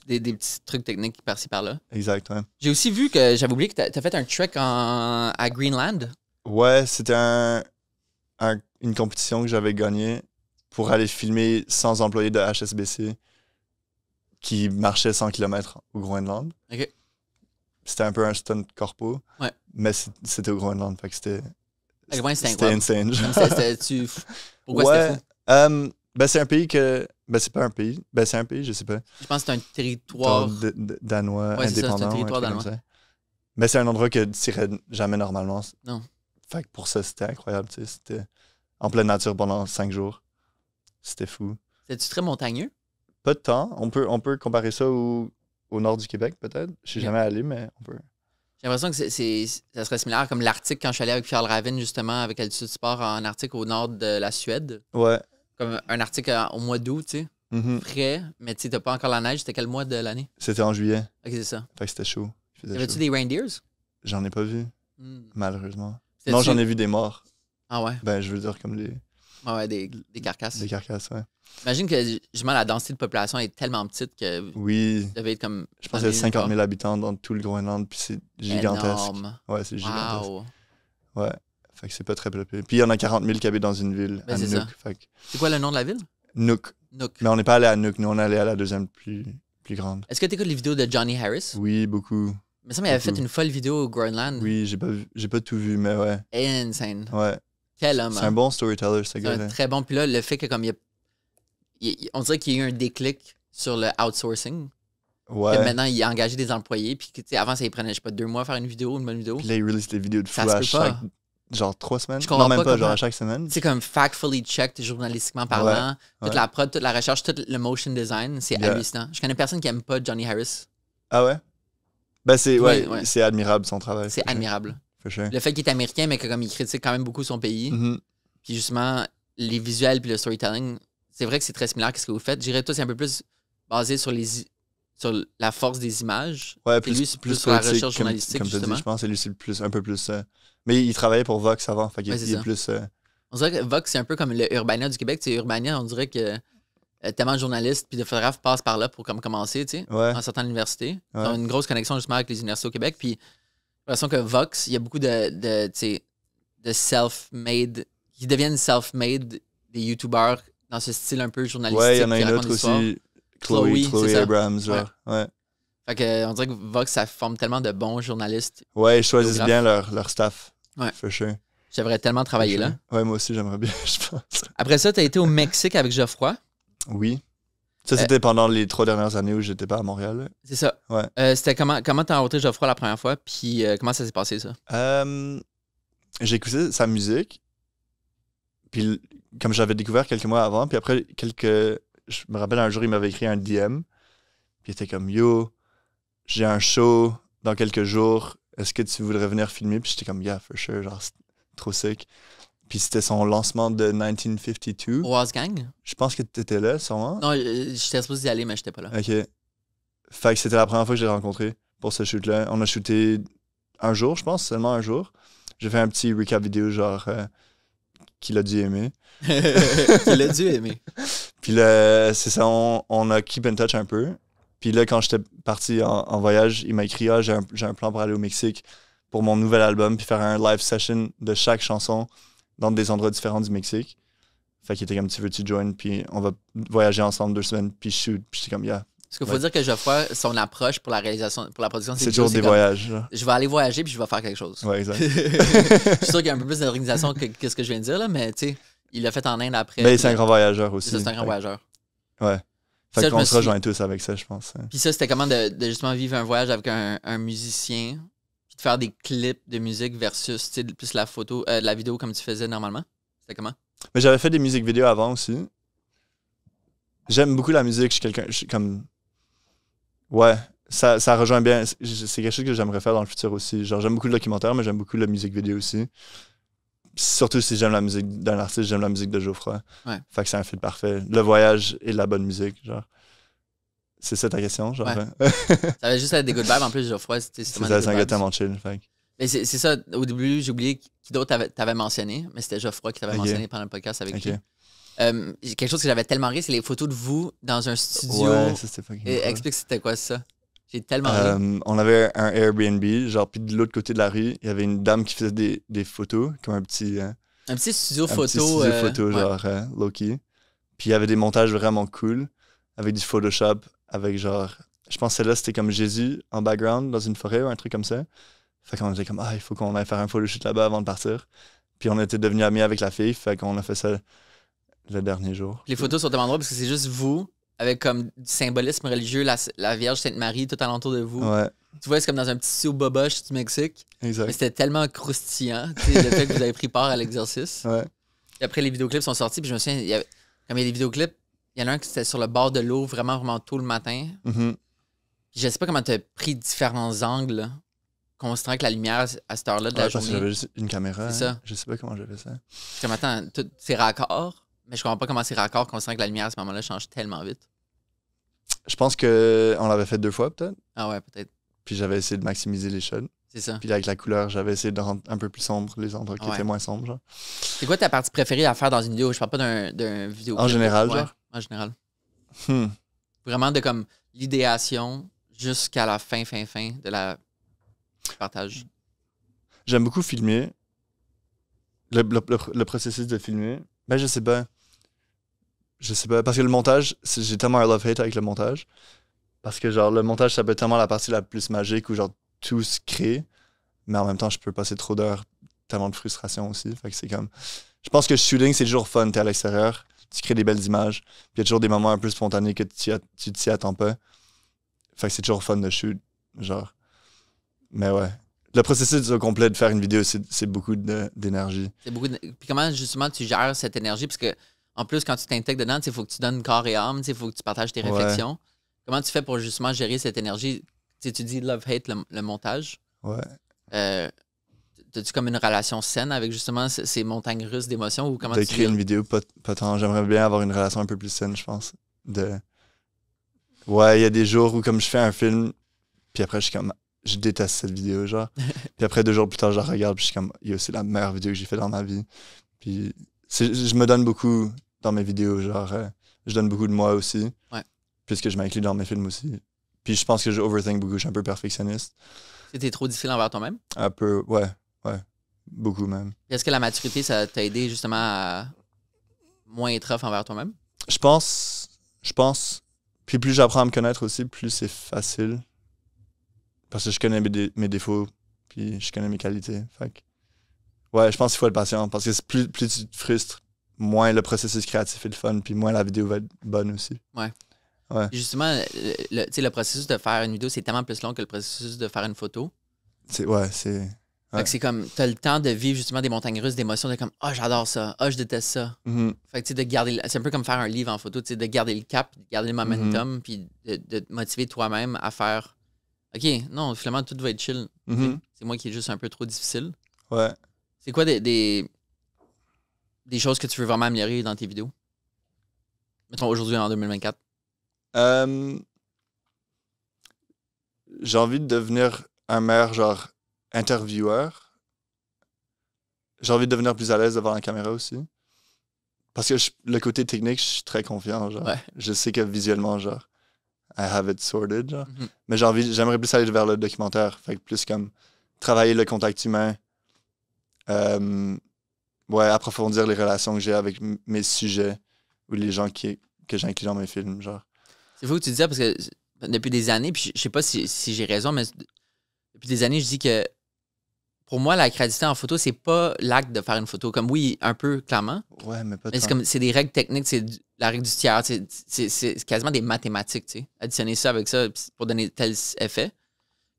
des petits trucs techniques par-ci par-là. Exact, ouais. J'ai aussi vu que j'avais oublié que t'as fait un trek à Greenland. Ouais, c'était une compétition que j'avais gagnée pour aller filmer sans employé de HSBC qui marchait 100 km au Groenland. OK. C'était un peu un stunt corpo, Ouais. mais c'était au Groenland, fait que c'était À quel point c'était c'était incroyable. insane. genre. Comme Pourquoi Ouais, c'était fou? ben c'est un pays que... Ben c'est pas un pays. Ben c'est un pays, je sais pas. Je pense que c'est un territoire. Genre danois, Ouais, c'est ça, c'est un indépendant. territoire un truc danois. comme ça. Mais c'est un endroit que tu irais jamais normalement. Non. Fait que pour ça, c'était incroyable. Tu sais, c'était en pleine nature pendant 5 jours. C'était fou. C'est-tu très montagneux? Pas de temps. On peut comparer ça au nord du Québec, peut-être. Je suis Ok. jamais allé, mais on peut. J'ai l'impression que ça serait similaire comme l'Arctique quand je suis allé avec Fjällräven, justement, avec Altitude Sport en Arctique au nord de la Suède. Ouais. Comme un Arctique au mois d'août, tu sais. Mhm. Frais, mais tu sais, t'as pas encore la neige. C'était quel mois de l'année? C'était en juillet. Ok, c'est ça. Fait que c'était chaud. Il faisait Y avait-tu chaud. des reindeers? J'en ai pas vu, Hmm. malheureusement. C'était-tu- Non, j'en ai vu des morts. Ah ouais? Ben, je veux dire comme Ah ouais, des carcasses. des carcasses, ouais. Imagine que justement la densité de population est tellement petite que Oui. devait être comme. Je pense qu'il y a 50 000 habitants dans tout le Groenland, puis c'est gigantesque. Énorme. Ouais, c'est gigantesque. Wow. Ouais. Fait que c'est pas très peuplé. Puis il y en a 40 000 qui habitent dans une ville, Ben, à c'est Nuuk. ça. Fait que... C'est quoi le nom de la ville? Nuuk. Nuuk. Mais on n'est pas allé à Nuuk, nous on est allé à la deuxième plus grande. Est-ce que tu écoutes les vidéos de Johnny Harris? Oui, beaucoup. Mais ça, il avait fait Beaucoup. une folle vidéo au Groenland. Oui, j'ai pas tout vu, mais ouais. Insane. Ouais. Quel homme. C'est hein? un bon storyteller, ce C'est gars-là. un très bon. Puis là, le fait que comme on dirait qu'il y a eu un déclic sur le outsourcing. Que Ouais. maintenant, il a engagé des employés. Puis que, tu sais, avant, ça il prenait, je sais pas, 2 mois à faire une vidéo, une bonne vidéo. Puis là, il release des vidéos de fou Ça se à peut chaque... pas. Genre 3 semaines? Je comprends Non, même pas pas, genre comment- à chaque semaine. C'est comme factfully checked, journalistiquement parlant. Toute ouais. la prod, toute la recherche, tout le motion design, c'est Yeah. hallucinant. Je connais personne qui aime pas Johnny Harris. Ah ouais? Ben c'est... Ouais, Ouais, ouais. c'est admirable son travail. C'est for sure. admirable. For sure. Le fait qu'il est américain, mais que comme il critique quand même beaucoup son pays, Mhm. puis justement, les visuels puis le storytelling, c'est vrai que c'est très similaire à ce que vous faites. Je dirais, toi, c'est un peu plus basé sur sur la force des images. Ouais, Puis lui, c'est plus sur la poétique, recherche journalistique, comme t'as dit, justement. je pense que lui, c'est un peu plus... Mais il travaillait pour Vox avant, fait qu'il Ouais, c'est il est ça. plus... On dirait que Vox, c'est un peu comme le Urbania du Québec. Tu sais, Urbania, on dirait que tellement de journalistes puis de photographes passent par là pour comme commencer, tu sais, Ouais. en sortant de l'université. Ouais. Ils ont une grosse connexion justement avec les universités au Québec. Puis j'ai l'impression que Vox, il y a beaucoup tu sais, de self-made, qui deviennent self-made des YouTubers dans ce style un peu journalistique. Ouais, il y en a qui une racontent autre l'histoire. aussi, Chloé, Chloé c'est ça. Abrams, genre. Ouais. Fait que, on dirait que Vox, ça forme tellement de bons journalistes. Ouais, ils choisissent Photographe. bien leur staff. Ouais. For sure. J'aimerais tellement travailler là. Ouais, moi aussi, j'aimerais bien, je pense. Après ça, tu as été au Mexique avec Geoffroy. Oui. Ça, c'était pendant les 3 dernières années où j'étais pas à Montréal. là. C'est ça. Ouais. C'était comment t'as rencontré Geoffroy la première fois, puis comment ça s'est passé, ça? J'ai écouté sa musique. Puis, comme j'avais découvert quelques mois avant, puis après, je me rappelle un jour, il m'avait écrit un DM. Puis il était comme, yo, j'ai un show dans quelques jours. Est-ce que tu voudrais venir filmer? Puis j'étais comme, yeah, for sure, genre, c'est trop sick. Puis c'était son lancement de 1952. Oaz Gang? Je pense que t'étais là, sûrement. Non, j'étais supposé y aller, mais j'étais pas là. Ok. Fait que c'était la première fois que j'ai rencontré pour ce shoot-là. On a shooté un jour, je pense, seulement un jour. J'ai fait un petit recap vidéo, genre, qu'il a dû aimer. Il a dû aimer. Puis là, c'est ça, on a keep in touch un peu. Puis là, quand j'étais parti en voyage, il m'a écrit, j'ai un plan pour aller au Mexique pour mon nouvel album, puis faire un live session de chaque chanson dans des endroits différents du Mexique. Fait qu'il était comme, tu veux-tu join? Puis on va voyager ensemble 2 semaines, puis shoot. Puis j'étais comme, yeah, Parce qu'il faut dire que Geoffroy, son approche pour la réalisation, pour la production de ses C'est vidéos, toujours des comme, voyages. Genre. je vais aller voyager puis je vais faire quelque chose. Ouais, exact. Je suis sûr qu'il y a un peu plus d'organisation que ce que je viens de dire, là, mais tu sais, il l'a fait en Inde après. Mais c'est un grand voyageur aussi. C'est un grand voyageur. Ouais. Fait Ça, qu'on se rejoint tous avec ça, je pense. Puis ça, c'était comment de justement vivre un voyage avec un musicien, puis de faire des clips de musique versus tu sais, plus la photo, la vidéo comme tu faisais normalement? C'était comment? Mais j'avais fait des musiques vidéo avant aussi. J'aime beaucoup la musique. Je suis quelqu'un. Comme. Ouais, ça rejoint bien. C'est quelque chose que j'aimerais faire dans le futur aussi. Genre, j'aime beaucoup le documentaire, mais j'aime beaucoup la musique vidéo aussi. Surtout si j'aime la musique d'un artiste, j'aime la musique de Geoffroy. Ouais. Fait que c'est un fit parfait. Le voyage et la bonne musique, genre. C'est ça ta question, genre? Ouais. Ça avait juste des good vibes. En plus, Geoffroy, c'était c'est ça, c'est un gars tellement chill. Fait. Mais c'est ça, au début, j'ai oublié qui d'autre t'avais mentionné, mais c'était Geoffroy qui t'avait mentionné pendant le podcast avec lui. Quelque chose que j'avais tellement ri, c'est les photos de vous dans un studio. Ouais, ça c'était fucking cool. Explique c'était quoi ça? J'ai tellement ri. On avait un Airbnb, genre, puis de l'autre côté de la rue, il y avait une dame qui faisait des photos, comme un petit... un petit studio un photo. Petit studio photo, genre, low-key. Puis il y avait des montages vraiment cool, avec du Photoshop, avec genre... Je pense que celle-là, c'était comme Jésus en background, dans une forêt ou un truc comme ça. Fait qu'on était comme, il faut qu'on aille faire un photoshoot là-bas avant de partir. Puis on était devenus amis avec la fille, fait qu'on a fait ça le dernier jour. Les photos sont tellement drôles parce que c'est juste vous, avec comme du symbolisme religieux, la Vierge Sainte-Marie tout alentour de vous. Ouais. Tu vois, c'est comme dans un petit sous boboche du Mexique. Exact. Mais c'était tellement croustillant, tu sais, le fait que vous avez pris part à l'exercice. Ouais. Et après, les vidéoclips sont sortis, puis je me souviens, comme il y a des vidéoclips, il y en a un qui était sur le bord de l'eau, vraiment, vraiment tôt le matin. Mm-hmm. Puis je sais pas comment tu as pris différents angles, là, considérant que la lumière à cette heure-là de la parce journée. que j'avais juste une caméra. C'est ça. Je sais pas comment j'avais fait ça. Comme attends, c'est raccord, mais je comprends pas comment c'est raccord, considérant que la lumière à ce moment-là change tellement vite. Je pense qu'on l'avait fait 2 fois, peut-être. Ah ouais, peut-être. Puis j'avais essayé de maximiser les shots. C'est ça. Puis avec la couleur, j'avais essayé de rendre un peu plus sombre les endroits qui étaient moins sombres. Genre. C'est quoi ta partie préférée à faire dans une vidéo? Je parle pas d'un vidéo. En général, genre? En général. Vraiment de comme l'idéation jusqu'à la fin de la partage. J'aime beaucoup filmer. Le processus de filmer. Ben, je sais pas. Parce que le montage, j'ai tellement un love-hate avec le montage. Parce que, genre, le montage, ça peut être tellement la partie la plus magique où, genre, tout se crée. Mais en même temps, je peux passer trop d'heures, tellement de frustration aussi. Fait que c'est comme. Je pense que le shooting, c'est toujours fun. T'es à l'extérieur, tu crées des belles images. Puis il y a toujours des moments un peu spontanés que tu t'y attends pas. Fait que c'est toujours fun de shoot. Genre. Mais ouais. Le processus au complet de faire une vidéo, c'est beaucoup d'énergie. C'est beaucoup Puis comment, justement, tu gères cette énergie? Parce que, en plus, quand tu t'intègres dedans, il faut que tu donnes corps et âme, il faut que tu partages tes réflexions. Comment tu fais pour, justement, gérer cette énergie? Tu dis love-hate, le montage. Ouais. T'as-tu comme une relation saine avec, justement, ces montagnes russes d'émotions? Ou comment de créer une vidéo, pas tant. J'aimerais bien avoir une relation un peu plus saine, je pense. Ouais, il y a des jours où, comme je fais un film, puis après, je suis comme... Je déteste cette vidéo, genre. Puis après, 2 jours plus tard, je la regarde, puis je suis comme, c'est la meilleure vidéo que j'ai fait dans ma vie. Puis je me donne beaucoup dans mes vidéos, genre, je donne beaucoup de moi aussi. Ouais. Puisque je m'inclus dans mes films aussi. Puis je pense que je overthink beaucoup, je suis un peu perfectionniste. C'était trop difficile envers toi-même? Un peu, ouais. Beaucoup même. Est-ce que la maturité, ça t'a aidé justement à moins être off envers toi-même? Je pense. Puis plus j'apprends à me connaître aussi, plus c'est facile. Parce que je connais mes défauts, puis je connais mes qualités. Fait que, ouais, je pense qu'il faut être patient. Parce que plus tu te frustres, moins le processus créatif est le fun, puis moins la vidéo va être bonne aussi. Ouais. Puis justement, le processus de faire une vidéo, c'est tellement plus long que le processus de faire une photo. C'est... Fait que c'est comme, t'as le temps de vivre justement des montagnes russes d'émotions, de comme, j'adore ça, je déteste ça. Mm-hmm. Fait que tu sais, de garder, c'est un peu comme faire un livre en photo, tu sais, de garder le cap, de garder le momentum, puis de te motiver toi-même à faire, OK, non, finalement, tout va être chill. Mm-hmm. C'est moi qui est juste un peu trop difficile. Ouais. C'est quoi des choses que tu veux vraiment améliorer dans tes vidéos? Mettons aujourd'hui, en 2024. J'ai envie de devenir un meilleur, genre, intervieweur. J'ai envie de devenir plus à l'aise devant la caméra aussi. Parce que le côté technique, je suis très confiant. Genre. Ouais. Je sais que visuellement, genre, I have it sorted. Genre. Mm-hmm. Mais j'aimerais plus aller vers le documentaire. Fait que plus comme travailler le contact humain. Approfondir les relations que j'ai avec mes sujets ou les gens que j'inclus dans mes films. Genre. C'est fou que tu dis ça parce que depuis des années, puis je sais pas si j'ai raison, mais depuis des années, je dis que pour moi, la créativité en photo, c'est pas l'acte de faire une photo. Comme oui, un peu, clairement. Ouais, mais pas Mais tant. c'est des règles techniques, la règle du tiers, c'est quasiment des mathématiques, tu sais. Additionner ça avec ça pour donner tel effet.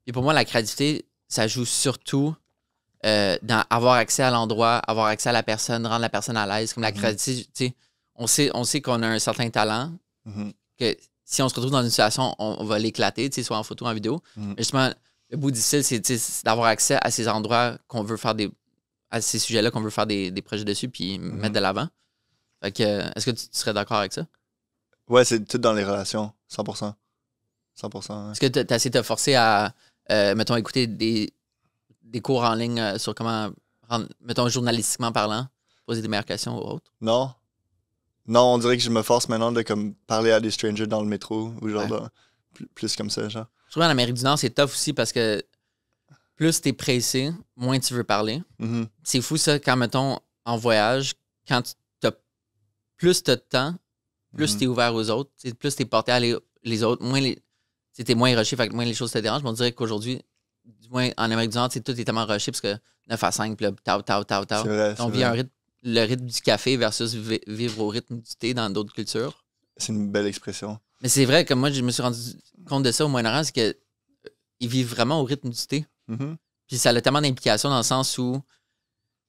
Et pour moi, la créativité, ça joue surtout dans avoir accès à l'endroit, avoir accès à la personne, rendre la personne à l'aise. Comme la créativité, tu sais, on sait qu'on a un certain talent, que si on se retrouve dans une situation, on va l'éclater, tu sais, soit en photo ou en vidéo. Mais justement, le bout difficile, c'est d'avoir accès à ces endroits qu'on veut faire à ces sujets-là qu'on veut faire des projets dessus puis mettre de l'avant. Fait que, est-ce que tu serais d'accord avec ça? Ouais, c'est tout dans les relations, 100%. 100%. Ouais. Est-ce que tu as essayé de te forcer à, mettons, écouter des cours en ligne sur comment rendre, mettons, journalistiquement parlant, poser des meilleures questions ou autres? Non. Non, on dirait que je me force maintenant de comme parler à des strangers dans le métro ou genre plus comme ça, genre. Je trouve en Amérique du Nord, c'est tough aussi parce que plus t'es pressé, moins tu veux parler. C'est fou ça, quand, mettons, en voyage, quand plus t'as de temps, plus t'es ouvert aux autres, plus t'es porté à les autres, moins t'es moins rushé, fait que moins les choses te dérangent. Mais on dirait qu'aujourd'hui, du moins en Amérique du Nord, tout est tellement rushé parce que 9 à 5, puis là, tau. C'est vrai, On vit le rythme du café versus vivre au rythme du thé dans d'autres cultures. C'est une belle expression. Mais c'est vrai que moi, je me suis rendu compte de ça au Moyen-Orient, c'est qu'ils vivent vraiment au rythme du thé. Puis ça a tellement d'implications dans le sens où,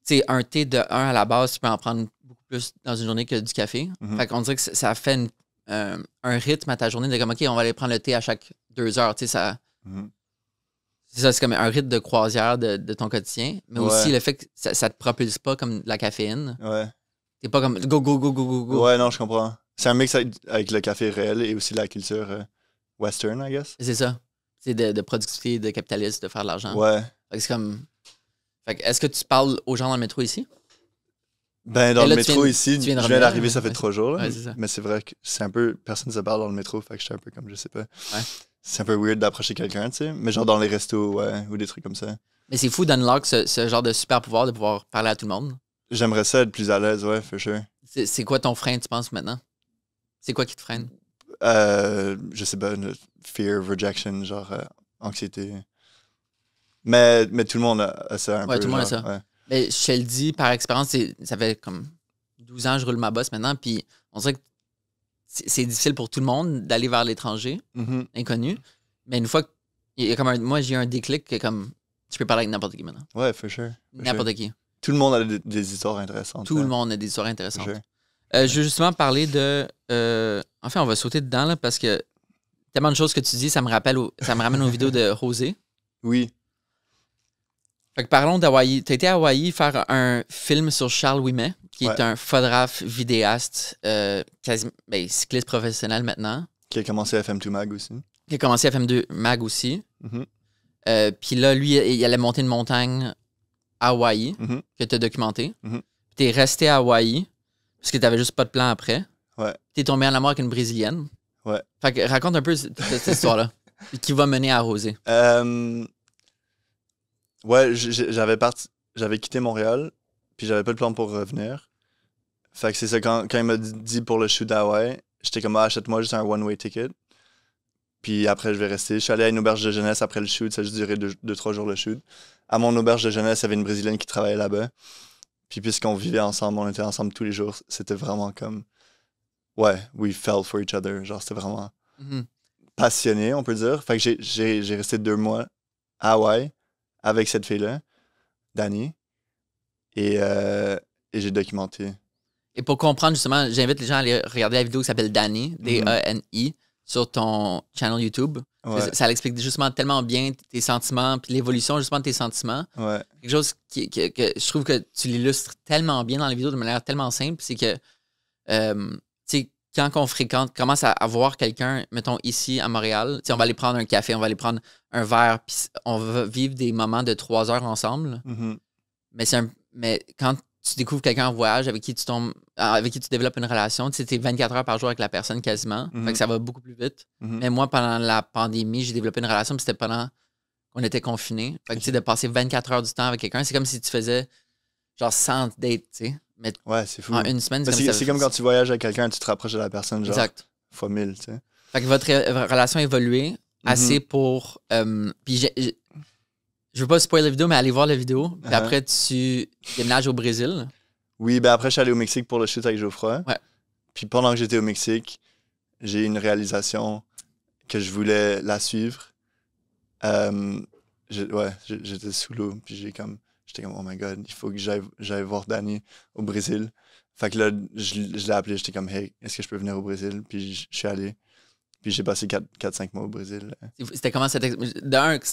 tu sais, un thé de 1 à la base, tu peux en prendre beaucoup plus dans une journée que du café. Fait qu'on dirait que ça fait un rythme à ta journée de comme, OK, on va aller prendre le thé à chaque 2 heures. Tu sais, ça. C'est ça, c'est comme un rythme de croisière de ton quotidien. Mais aussi le fait que ça te propulse pas comme de la caféine. Ouais. T'es pas comme go. Ouais, non, je comprends. C'est un mix avec le café réel et aussi la culture western, I guess. C'est ça. C'est de productivité, de capitalisme, de faire de l'argent. Ouais. Fait que c'est comme. Fait que est-ce que tu parles aux gens dans le métro ici? Ben, dans là, le métro ici, je viens d'arriver, ça fait ouais. 3 jours. Là, Ouais, c'est ça. mais c'est vrai que c'est un peu. Personne ne se parle dans le métro, fait que je suis un peu comme, je sais pas. Ouais. C'est un peu weird d'approcher quelqu'un, tu sais. Mais genre dans les restos, ouais, ou des trucs comme ça. Mais c'est fou d'unlock ce genre de super pouvoir de pouvoir parler à tout le monde. J'aimerais ça être plus à l'aise, ouais, for sure. C'est quoi ton frein, tu penses, maintenant? C'est quoi qui te freine? Je sais pas, fear, rejection, genre anxiété. Mais tout le monde a ça un peu. Ouais, tout le monde a genre, ça. Ouais. Mais je te le dis par expérience, ça fait comme 12 ans que je roule ma bosse maintenant, puis on dirait que c'est difficile pour tout le monde d'aller vers l'étranger, inconnu. Mais une fois il y a comme moi, j'ai eu un déclic que comme je peux parler avec n'importe qui maintenant. Ouais, for sure. N'importe qui. Tout le monde a des histoires intéressantes. Tout le monde a des histoires intéressantes. For sure. Je veux justement parler de. Enfin, on va sauter dedans là, parce que tellement de choses que tu dis, ça me ramène aux vidéos de Rosé. Oui. Fait que parlons d'Hawaï. Tu as été à Hawaï faire un film sur Charles Ouimet, qui est un photographe, vidéaste, cycliste professionnel maintenant. Qui a commencé à FM2 Mag aussi. Qui a commencé à FM2 Mag aussi. Puis là, lui, il allait monter une montagne à Hawaï, que tu as documenté. Tu es resté à Hawaï, parce que tu n'avais juste pas de plan après. Ouais. Tu es tombé en amour avec une Brésilienne. Ouais. Fait que raconte un peu cette histoire-là. Qui va mener à Rosé. Ouais, j'avais quitté Montréal, puis j'avais pas de plan pour revenir. Fait que c'est ça, quand il m'a dit pour le shoot d'Hawaï, j'étais comme, achète-moi juste un one-way ticket. Puis après, je vais rester. Je suis allé à une auberge de jeunesse après le shoot, ça a juste duré 2-3 jours le shoot. À mon auberge de jeunesse, il y avait une Brésilienne qui travaillait là-bas. Puis puisqu'on vivait ensemble, on était ensemble tous les jours, c'était vraiment comme, ouais, we fell for each other. Genre, c'était vraiment passionné, on peut dire. Fait que j'ai resté 2 mois à Hawaï avec cette fille-là, Dani, et j'ai documenté. Et pour comprendre, justement, j'invite les gens à aller regarder la vidéo qui s'appelle Dani, D-A-N-I, sur ton channel YouTube. Ouais. Ça l'explique justement tellement bien tes sentiments, puis l'évolution justement de tes sentiments. Ouais. Quelque chose que je trouve que tu l'illustres tellement bien dans les vidéos de manière tellement simple, c'est que, tu sais, quand on fréquente, commence à voir quelqu'un, mettons ici à Montréal, on va aller prendre un café, on va aller prendre un verre, puis on va vivre des moments de 3 heures ensemble. Mais quand tu découvres quelqu'un en voyage avec qui tu développes une relation, tu sais, t'es 24 heures par jour avec la personne quasiment. Fait que ça va beaucoup plus vite. Mais moi, pendant la pandémie, j'ai développé une relation, puis c'était pendant qu'on était confinés. Fait que tu sais, de passer 24 heures du temps avec quelqu'un, c'est comme si tu faisais genre 100 dates, tu sais. Ouais, c'est fou. En une semaine, C'est comme quand tu voyages avec quelqu'un, tu te rapproches de la personne, genre, exact. fois 1000, tu sais. Fait que votre relation a évolué assez pour... puis je veux pas spoiler la vidéo, mais allez voir la vidéo. Puis après, tu déménages au Brésil. Oui, ben après, je suis allé au Mexique pour le shoot avec Geoffroy. Ouais. Puis pendant que j'étais au Mexique, j'ai eu une réalisation que je voulais la suivre. J'étais sous l'eau, puis j'étais comme, oh my God, il faut que j'aille voir Danny au Brésil. Fait que là, je l'ai appelé, j'étais comme, hey, est-ce que je peux venir au Brésil? Puis je suis allé. Puis j'ai passé 4-5 mois au Brésil. C'était comment, c'était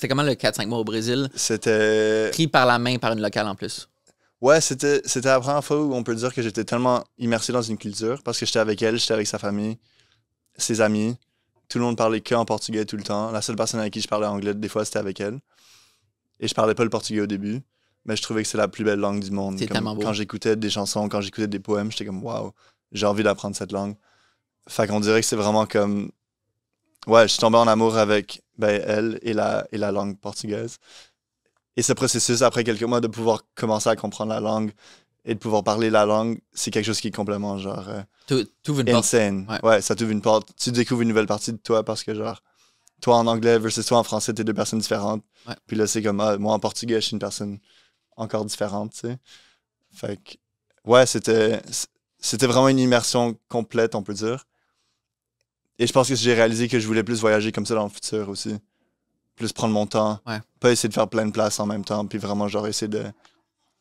comment le 4-5 mois au Brésil? C'était... Pris par la main par une locale en plus. Ouais, c'était la première fois où on peut dire que j'étais tellement immersé dans une culture parce que j'étais avec elle, j'étais avec sa famille, ses amis. Tout le monde parlait qu'en portugais tout le temps. La seule personne avec qui je parlais anglais, des fois, c'était avec elle. Et je parlais pas le portugais au début, mais je trouvais que c'est la plus belle langue du monde. C'est tellement beau. Quand j'écoutais des chansons, quand j'écoutais des poèmes, j'étais comme, waouh, j'ai envie d'apprendre cette langue. Fait qu'on dirait que c'est vraiment comme... Ouais, je suis tombé en amour avec elle et la langue portugaise. Et ce processus, après quelques mois, de pouvoir commencer à comprendre la langue et de pouvoir parler la langue, c'est quelque chose qui est complètement, genre, insane. Ouais, ça t'ouvre une porte. Tu découvres une nouvelle partie de toi parce que, genre, toi en anglais versus toi en français, t'es deux personnes différentes. Ouais. Puis là, c'est comme, moi en portugais, je suis une personne encore différente, tu sais. Fait que, ouais, c'était vraiment une immersion complète, on peut dire. Et je pense que j'ai réalisé que je voulais plus voyager comme ça dans le futur aussi. Plus prendre mon temps. Ouais. Pas essayer de faire plein de places en même temps. Puis vraiment, genre, essayer de...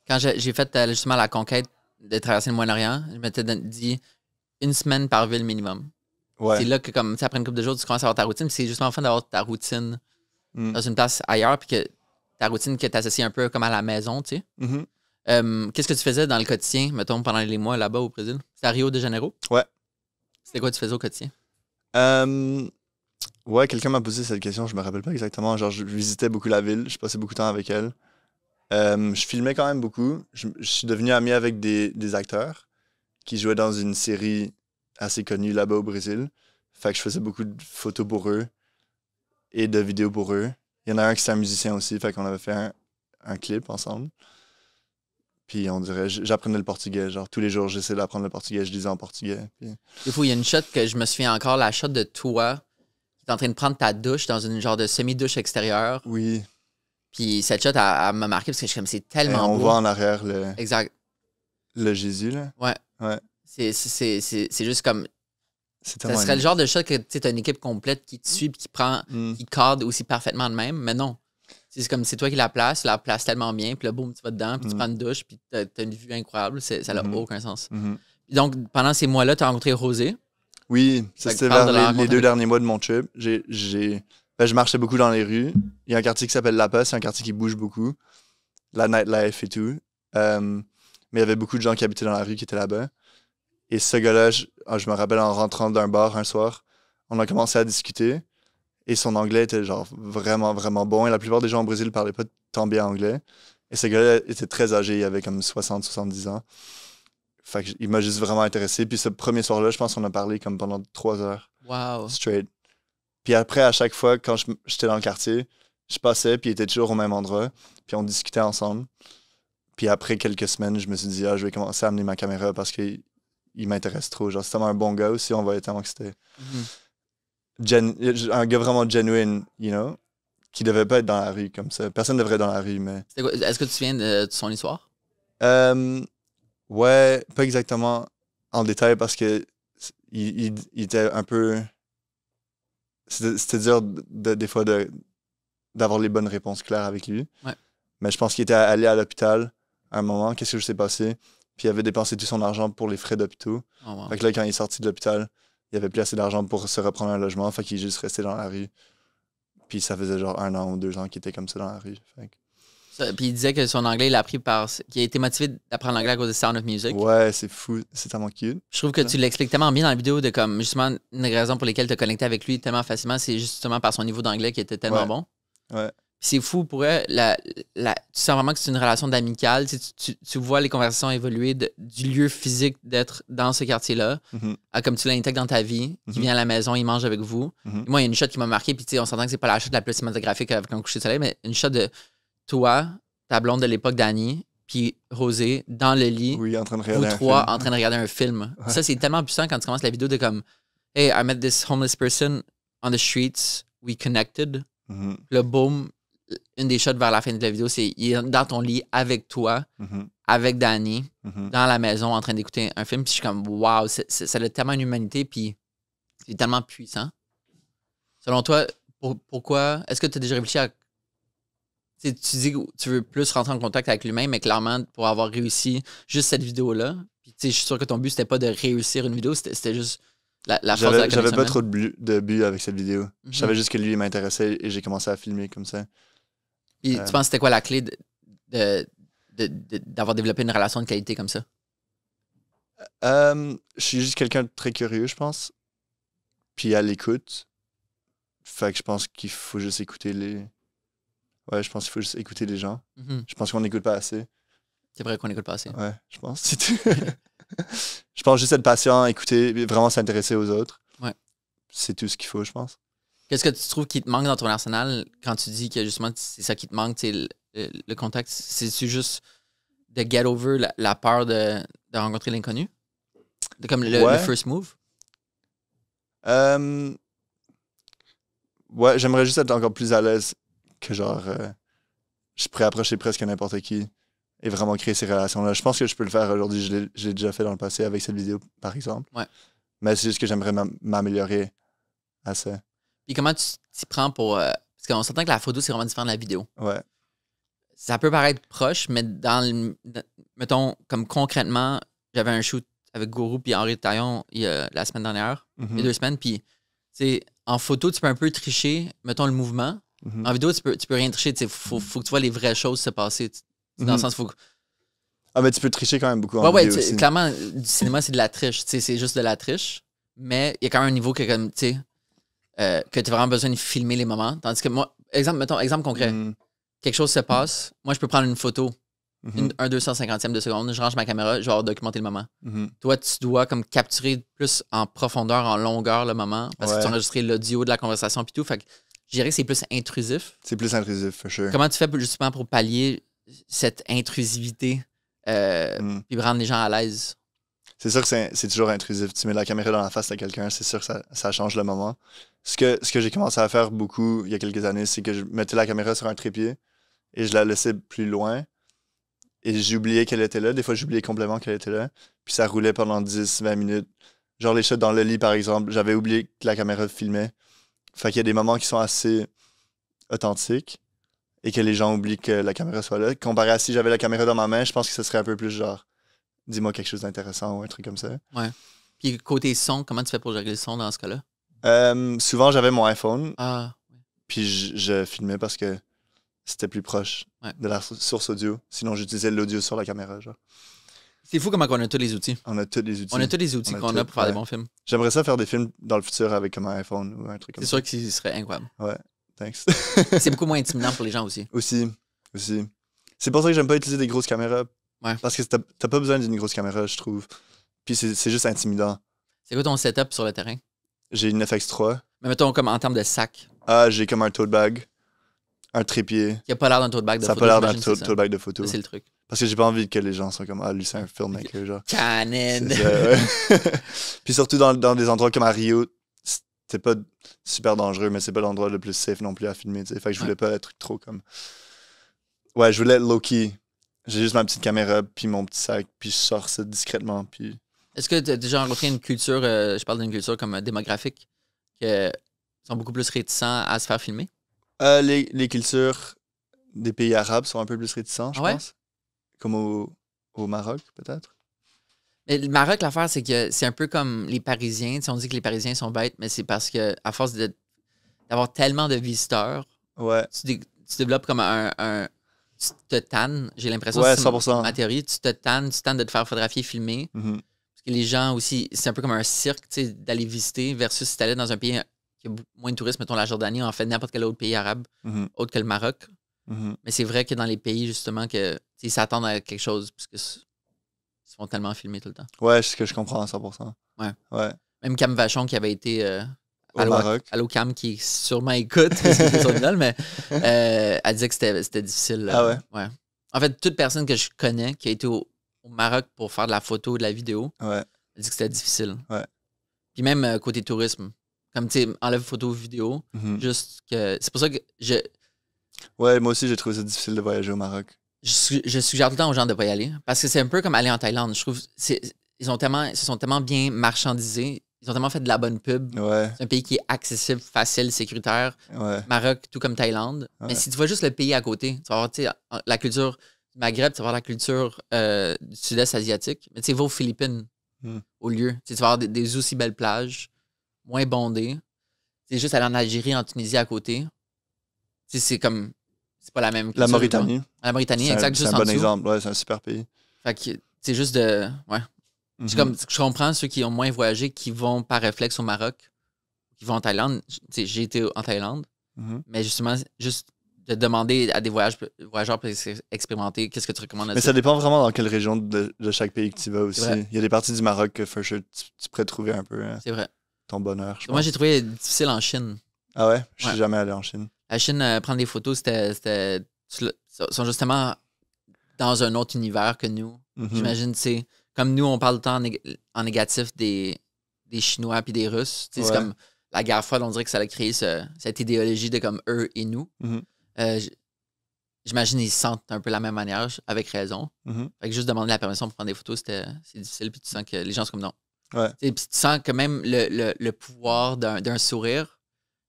Quand j'ai fait justement la conquête de traverser le Moyen-Orient, je m'étais dit 1 semaine par ville minimum. Ouais. C'est là que, comme, après une couple de jours, tu commences à avoir ta routine. C'est justement fun d'avoir ta routine dans une place ailleurs. Puis que ta routine que tu associes un peu comme à la maison, tu sais. Qu'est-ce que tu faisais dans le quotidien, mettons, pendant les mois là-bas au Brésil? C'était à Rio de Janeiro? Ouais. C'était quoi tu faisais au quotidien? Ouais, quelqu'un m'a posé cette question, je me rappelle pas exactement. Genre, je visitais beaucoup la ville, je passais beaucoup de temps avec elle. Je filmais quand même beaucoup. Je suis devenu ami avec des acteurs qui jouaient dans une série assez connue là-bas au Brésil. Fait que je faisais beaucoup de photos pour eux et de vidéos pour eux. Il y en a un qui était un musicien aussi, fait qu'on avait fait un clip ensemble. Puis on dirait, j'apprenais le portugais. Genre, tous les jours, j'essayais d'apprendre le portugais, je lisais en portugais. Puis... Des fois, il y a une shot que je me souviens encore, la shot de toi qui est en train de prendre ta douche dans une genre de semi-douche extérieure. Oui. Puis cette shot, elle m'a marqué parce que je suis comme, c'est tellement beau. On voit en arrière exact. Le Jésus, là. Ouais. C'est juste comme... Ça serait le genre de shot que tu as une équipe complète qui te suit et qui cadre aussi parfaitement de même, mais non. C'est comme c'est toi qui la place tellement bien, puis là, boum, tu vas dedans, puis tu prends une douche, puis t'as une vue incroyable. Ça n'a aucun sens. Donc, pendant ces mois-là, tu as rencontré Rosé. Oui, c'était vers les 2 derniers mois de mon trip. Je marchais beaucoup dans les rues. Il y a un quartier qui s'appelle La Paz, c'est un quartier qui bouge beaucoup. La nightlife et tout. Mais il y avait beaucoup de gens qui habitaient dans la rue qui étaient là-bas. Et ce gars-là, je me rappelle en rentrant d'un bar un soir, on a commencé à discuter. Et son anglais était genre vraiment, vraiment bon. Et la plupart des gens au Brésil ne parlaient pas tant bien anglais. Et ce gars-là était très âgé, il avait comme 60-70 ans. Fait que il m'a juste vraiment intéressé. Puis ce premier soir-là, je pense qu'on a parlé comme pendant 3 heures. Wow. Straight. Puis après, à chaque fois, quand j'étais dans le quartier, je passais, puis il était toujours au même endroit. Puis on discutait ensemble. Puis après quelques semaines, je me suis dit, je vais commencer à amener ma caméra parce qu'il m'intéresse trop. Genre, c'est tellement un bon gars aussi, on voyait tellement que c'était... un gars vraiment genuine, you know, qui devait pas être dans la rue comme ça. Personne ne devrait être dans la rue, mais... Est-ce que tu te souviens de son histoire? Ouais, pas exactement en détail parce que il était un peu... C'était dur des fois d'avoir les bonnes réponses claires avec lui. Ouais. Mais je pense qu'il était allé à l'hôpital à un moment. Qu'est-ce que je sais passé? Puis il avait dépensé tout son argent pour les frais d'hôpitaux. Oh, wow. Fait que là, quand il est sorti de l'hôpital, il avait plus assez d'argent pour se reprendre un logement. Fait qu'il est juste resté dans la rue. Puis ça faisait genre 1 an ou 2 ans qu'il était comme ça dans la rue. Fait que... Puis il disait que son anglais, il a appris qu'il a été motivé d'apprendre l'anglais à cause de Sound of Music. Ouais, c'est fou. C'est tellement cute. Je trouve que tu l'expliques tellement bien dans la vidéo de comme, justement, une raison pour laquelle tu as connecté avec lui tellement facilement, c'est justement par son niveau d'anglais qui était tellement bon. Ouais. Puis c'est fou pour elle. Tu sens vraiment que c'est une relation d'amicale. Tu vois les conversations évoluer du lieu physique d'être dans ce quartier-là à comme tu l'intègres dans ta vie, qui vient à la maison, il mange avec vous. Moi, il y a une shot qui m'a marqué, puis on s'entend que c'est pas la shot la plus cinématographique avec un coucher de soleil, mais une shot de toi, ta blonde de l'époque, Dani, puis Rosé, dans le lit, oui, en train de regarder vous trois, en train de regarder un film. Ouais. Ça, c'est tellement puissant quand tu commences la vidéo de comme hey, I met this homeless person on the streets, we connected. Mhm. Le boom, une des shots vers la fin de la vidéo, c'est il est dans ton lit avec toi, Mhm. avec Danny, Mhm. dans la maison, en train d'écouter un film. Puis je suis comme, wow, ça a tellement une humanité, puis c'est tellement puissant. Selon toi, pourquoi, est-ce que tu as déjà réfléchi à. Tu dis que tu veux plus rentrer en contact avec l'humain, mais clairement, pour avoir réussi juste cette vidéo-là, puis je suis sûr que ton but, c'était pas de réussir une vidéo, c'était juste la force de la J'avais connexion pas humaine. trop de but avec cette vidéo. Mhm. Je savais juste que lui, il m'intéressait et j'ai commencé à filmer comme ça. Puis tu penses que c'était quoi la clé d'avoir développé une relation de qualité comme ça? Je suis juste quelqu'un de très curieux, je pense. Puis à l'écoute. Fait que je pense qu'il faut juste écouter les. Ouais, je pense qu'il faut juste écouter les gens. Mhm. Je pense qu'on n'écoute pas assez. C'est vrai qu'on n'écoute pas assez. Ouais, je pense. C'est tout. Je pense juste être patient, écouter, vraiment s'intéresser aux autres. Ouais. C'est tout ce qu'il faut, je pense. Qu'est-ce que tu trouves qui te manque dans ton arsenal quand tu dis que justement c'est ça qui te manque, le contact? C'est-tu juste de get over la peur de rencontrer l'inconnu? Comme le first move? Ouais, j'aimerais juste être encore plus à l'aise que genre je pourrais approcher presque n'importe qui et vraiment créer ces relations-là. Je pense que je peux le faire aujourd'hui. Je l'ai déjà fait dans le passé avec cette vidéo, par exemple. Ouais. Mais c'est juste que j'aimerais m'améliorer à ça. Puis comment tu t'y prends pour. Parce qu'on s'entend que la photo, c'est vraiment différent de la vidéo. Ouais. Ça peut paraître proche, mais mettons, comme concrètement, j'avais un shoot avec Gourou puis Henri Taillon la semaine dernière, il y a 2 semaines, puis en photo, tu peux un peu tricher, mettons, le mouvement. En vidéo, tu peux rien tricher. Il faut que tu vois les vraies choses se passer. Dans le sens, faut. Ah, mais tu peux tricher quand même beaucoup en vidéo aussi. Clairement, du cinéma, c'est de la triche. C'est juste de la triche. Mais il y a quand même un niveau que, comme, que tu as vraiment besoin de filmer les moments. Tandis que moi, exemple concret. Quelque chose se passe. Moi, je peux prendre une photo, un 250e de seconde. Je range ma caméra, je vais documenter le moment. Toi, tu dois comme capturer plus en profondeur, en longueur le moment. Parce que tu enregistrais l'audio de la conversation et tout. Fait que je dirais que c'est plus intrusif. C'est plus intrusif, for sure. Comment tu fais justement pour pallier cette intrusivité puis rendre les gens à l'aise? C'est sûr que c'est toujours intrusif. Tu mets la caméra dans la face de quelqu'un, c'est sûr que ça change le moment. Ce que j'ai commencé à faire beaucoup il y a quelques années, c'est que je mettais la caméra sur un trépied et je la laissais plus loin. Et j'oubliais qu'elle était là. Des fois, j'oubliais complètement qu'elle était là. Puis ça roulait pendant 10-20 minutes. Genre les shots dans le lit, par exemple, j'avais oublié que la caméra filmait. Fait qu'il y a des moments qui sont assez authentiques et que les gens oublient que la caméra soit là. Comparé à si j'avais la caméra dans ma main, je pense que ce serait un peu plus genre dis-moi quelque chose d'intéressant ou un truc comme ça. Ouais. Puis côté son, comment tu fais pour gérer le son dans ce cas-là? Souvent, j'avais mon iPhone. Ah. Puis je filmais parce que c'était plus proche de la source audio. Sinon, j'utilisais l'audio sur la caméra. Genre. C'est fou comment on a tous les outils. On a tous les outils. On a tous les outils qu'on a pour faire des bons films. J'aimerais ça faire des films dans le futur avec comme un iPhone ou un truc comme ça. C'est sûr que ce serait incroyable. Ouais, thanks. C'est beaucoup moins intimidant pour les gens aussi. Aussi. C'est pour ça que j'aime pas utiliser des grosses caméras. Ouais. Parce que t'as pas besoin d'une grosse caméra, je trouve. Puis c'est juste intimidant. C'est quoi ton setup sur le terrain? J'ai une FX3. Mais mettons comme en termes de sac. Ah, j'ai comme un tote bag. Un trépied. Qui a pas l'air d'un tote bag de photo. Ça a pas l'air d'un tote bag de photo. C'est le truc. Parce que j'ai pas envie que les gens soient comme lui, c'est un filmmaker, genre. Canon! Puis surtout dans des endroits comme à Rio, c'est pas super dangereux, mais c'est pas l'endroit le plus safe non plus à filmer, tu sais. Fait que je voulais pas être trop comme. Ouais, je voulais être low-key. J'ai juste ma petite caméra, puis mon petit sac, puis je sors ça discrètement, puis. Est-ce que tu as déjà rencontré une culture, je parle d'une culture comme démographique, qui sont beaucoup plus réticents à se faire filmer? Les cultures des pays arabes sont un peu plus réticents, je pense. Comme au Maroc, peut-être. Mais le Maroc, l'affaire, c'est que c'est un peu comme les Parisiens. Tu sais, on dit que les Parisiens sont bêtes, mais c'est parce que à force d'avoir tellement de visiteurs, tu développes comme tu te tannes, j'ai l'impression que c'est 100%. Ma théorie, tu tannes de te faire photographier, filmer. Parce que les gens aussi, c'est un peu comme un cirque, tu sais, d'aller visiter versus si tu allais dans un pays qui a moins de tourisme, mettons la Jordanie, en fait n'importe quel autre pays arabe, autre que le Maroc. Mais c'est vrai que dans les pays, justement, que ils s'attendent à quelque chose parce que ils se font tellement filmer tout le temps. Ouais, c'est ce que je comprends à 100%. Ouais. Même Cam Vachon qui avait été au Maroc. Allô Cam, qui sûrement écoute, parce que c'est son idole, mais elle disait que c'était difficile. Ah ouais? En fait, toute personne que je connais qui a été au Maroc pour faire de la photo, de la vidéo, elle dit que c'était difficile. Ouais. Puis même côté tourisme. Comme, tu sais, enlève photo, vidéo. Juste que... C'est pour ça que Ouais, moi aussi, j'ai trouvé ça difficile de voyager au Maroc. je suggère tout le temps aux gens de ne pas y aller. Parce que c'est un peu comme aller en Thaïlande. Je trouve ils se sont tellement bien marchandisés. Ils ont tellement fait de la bonne pub. Ouais, C'est un pays qui est accessible, facile, sécuritaire. ouais. Maroc, tout comme Thaïlande. Ouais. Mais si tu vois juste le pays à côté, tu vas avoir, tu sais, la culture du Maghreb, tu vas avoir la culture du sud-est asiatique. Mais tu sais, va aux Philippines, au lieu. Tu sais, tu vas avoir des aussi belles plages, moins bondées. C'est juste aller en Algérie, en Tunisie à côté. Tu sais, c'est comme... C'est pas la même culture. La Mauritanie. La Mauritanie, C'est exact, juste un en bon dessous. exemple. Ouais, c'est un super pays. Fait que c'est juste de... Ouais. C'est comme, je comprends ceux qui ont moins voyagé, qui vont par réflexe au Maroc, qui vont en Thaïlande. Tu sais, j'ai été en Thaïlande, mais justement, juste de demander à des voyageurs expérimentés, qu'est-ce que tu recommandes à Mais ça dépend vraiment dans quelle région de chaque pays que tu vas aussi. Il y a des parties du Maroc que, for sure, tu pourrais trouver un peu C'est vrai. ton bonheur, je pense. Moi, j'ai trouvé difficile en Chine. Ah ouais? Je suis jamais allé en Chine. La Chine, prendre des photos, ils sont justement dans un autre univers que nous. J'imagine, tu sais, comme nous, on parle tout le temps en négatif des Chinois puis des Russes. C'est comme la guerre froide, on dirait que ça a créé cette idéologie de comme eux et nous. J'imagine qu'ils se sentent un peu la même manière, avec raison. Fait que juste demander la permission pour prendre des photos, c'est difficile. Puis tu sens que les gens sont comme non. Puis tu sens que même le pouvoir d'un sourire,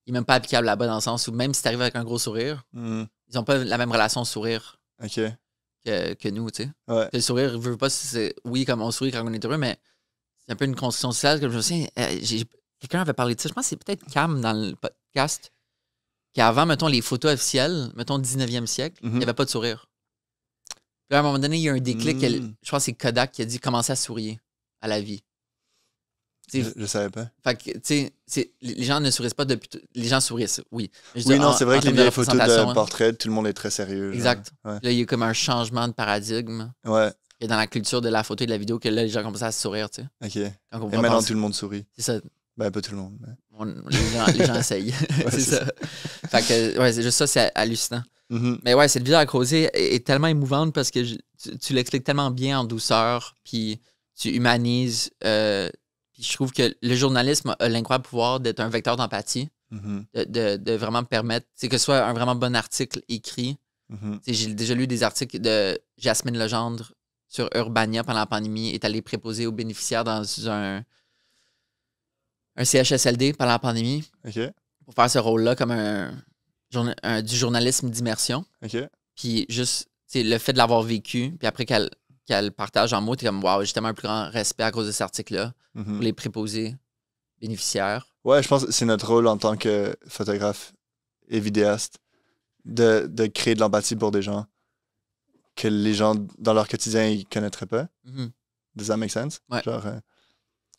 il n'est même pas applicable là-bas dans le sens où même si tu arrives avec un gros sourire, ils n'ont pas la même relation au sourire. Que nous, tu sais. Le sourire, je veux pas, oui, comme on sourit quand on est heureux, mais c'est un peu une construction sociale. Comme je me souviens, quelqu'un avait parlé de ça. Je pense que c'est peut-être Cam dans le podcast, qu'avant, mettons, les photos officielles, mettons, 19e siècle, il n'y avait pas de sourire. Puis à un moment donné, il y a un déclic, je pense que c'est Kodak qui a dit commencer à sourire à la vie. Je savais pas. Fait que, tu sais, les gens ne sourissent pas depuis. Les gens sourissent, oui. Oui, non, c'est vrai que les vieilles photos de portrait, tout le monde est très sérieux. Exact. Là, il y a comme un changement de paradigme. Et dans la culture de la photo et de la vidéo, que là, les gens commencent à sourire, tu sais. OK. Et maintenant, tout le monde sourit. C'est ça. Ben, pas tout le monde. Mais... les gens essayent. C'est ça. Fait que, ouais, c'est juste ça, c'est hallucinant. Mais ouais, cette vidéo à creuser est tellement émouvante parce que tu l'expliques tellement bien en douceur, puis tu humanises. Je trouve que le journalisme a l'incroyable pouvoir d'être un vecteur d'empathie, de vraiment permettre, que ce soit un vraiment bon article écrit. J'ai déjà lu des articles de Jasmine Legendre sur Urbania pendant la pandémie, est allée préposer aux bénéficiaires dans un CHSLD pendant la pandémie pour faire ce rôle-là comme du journalisme d'immersion. Puis juste le fait de l'avoir vécu, puis après qu'elle partage en mots, t'es comme, wow, j'ai tellement un plus grand respect à cause de cet article-là pour les préposés bénéficiaires. Ouais, je pense que c'est notre rôle en tant que photographe et vidéaste de créer de l'empathie pour des gens que les gens, dans leur quotidien, ils connaîtraient pas. Does that make sense? Ouais. Genre,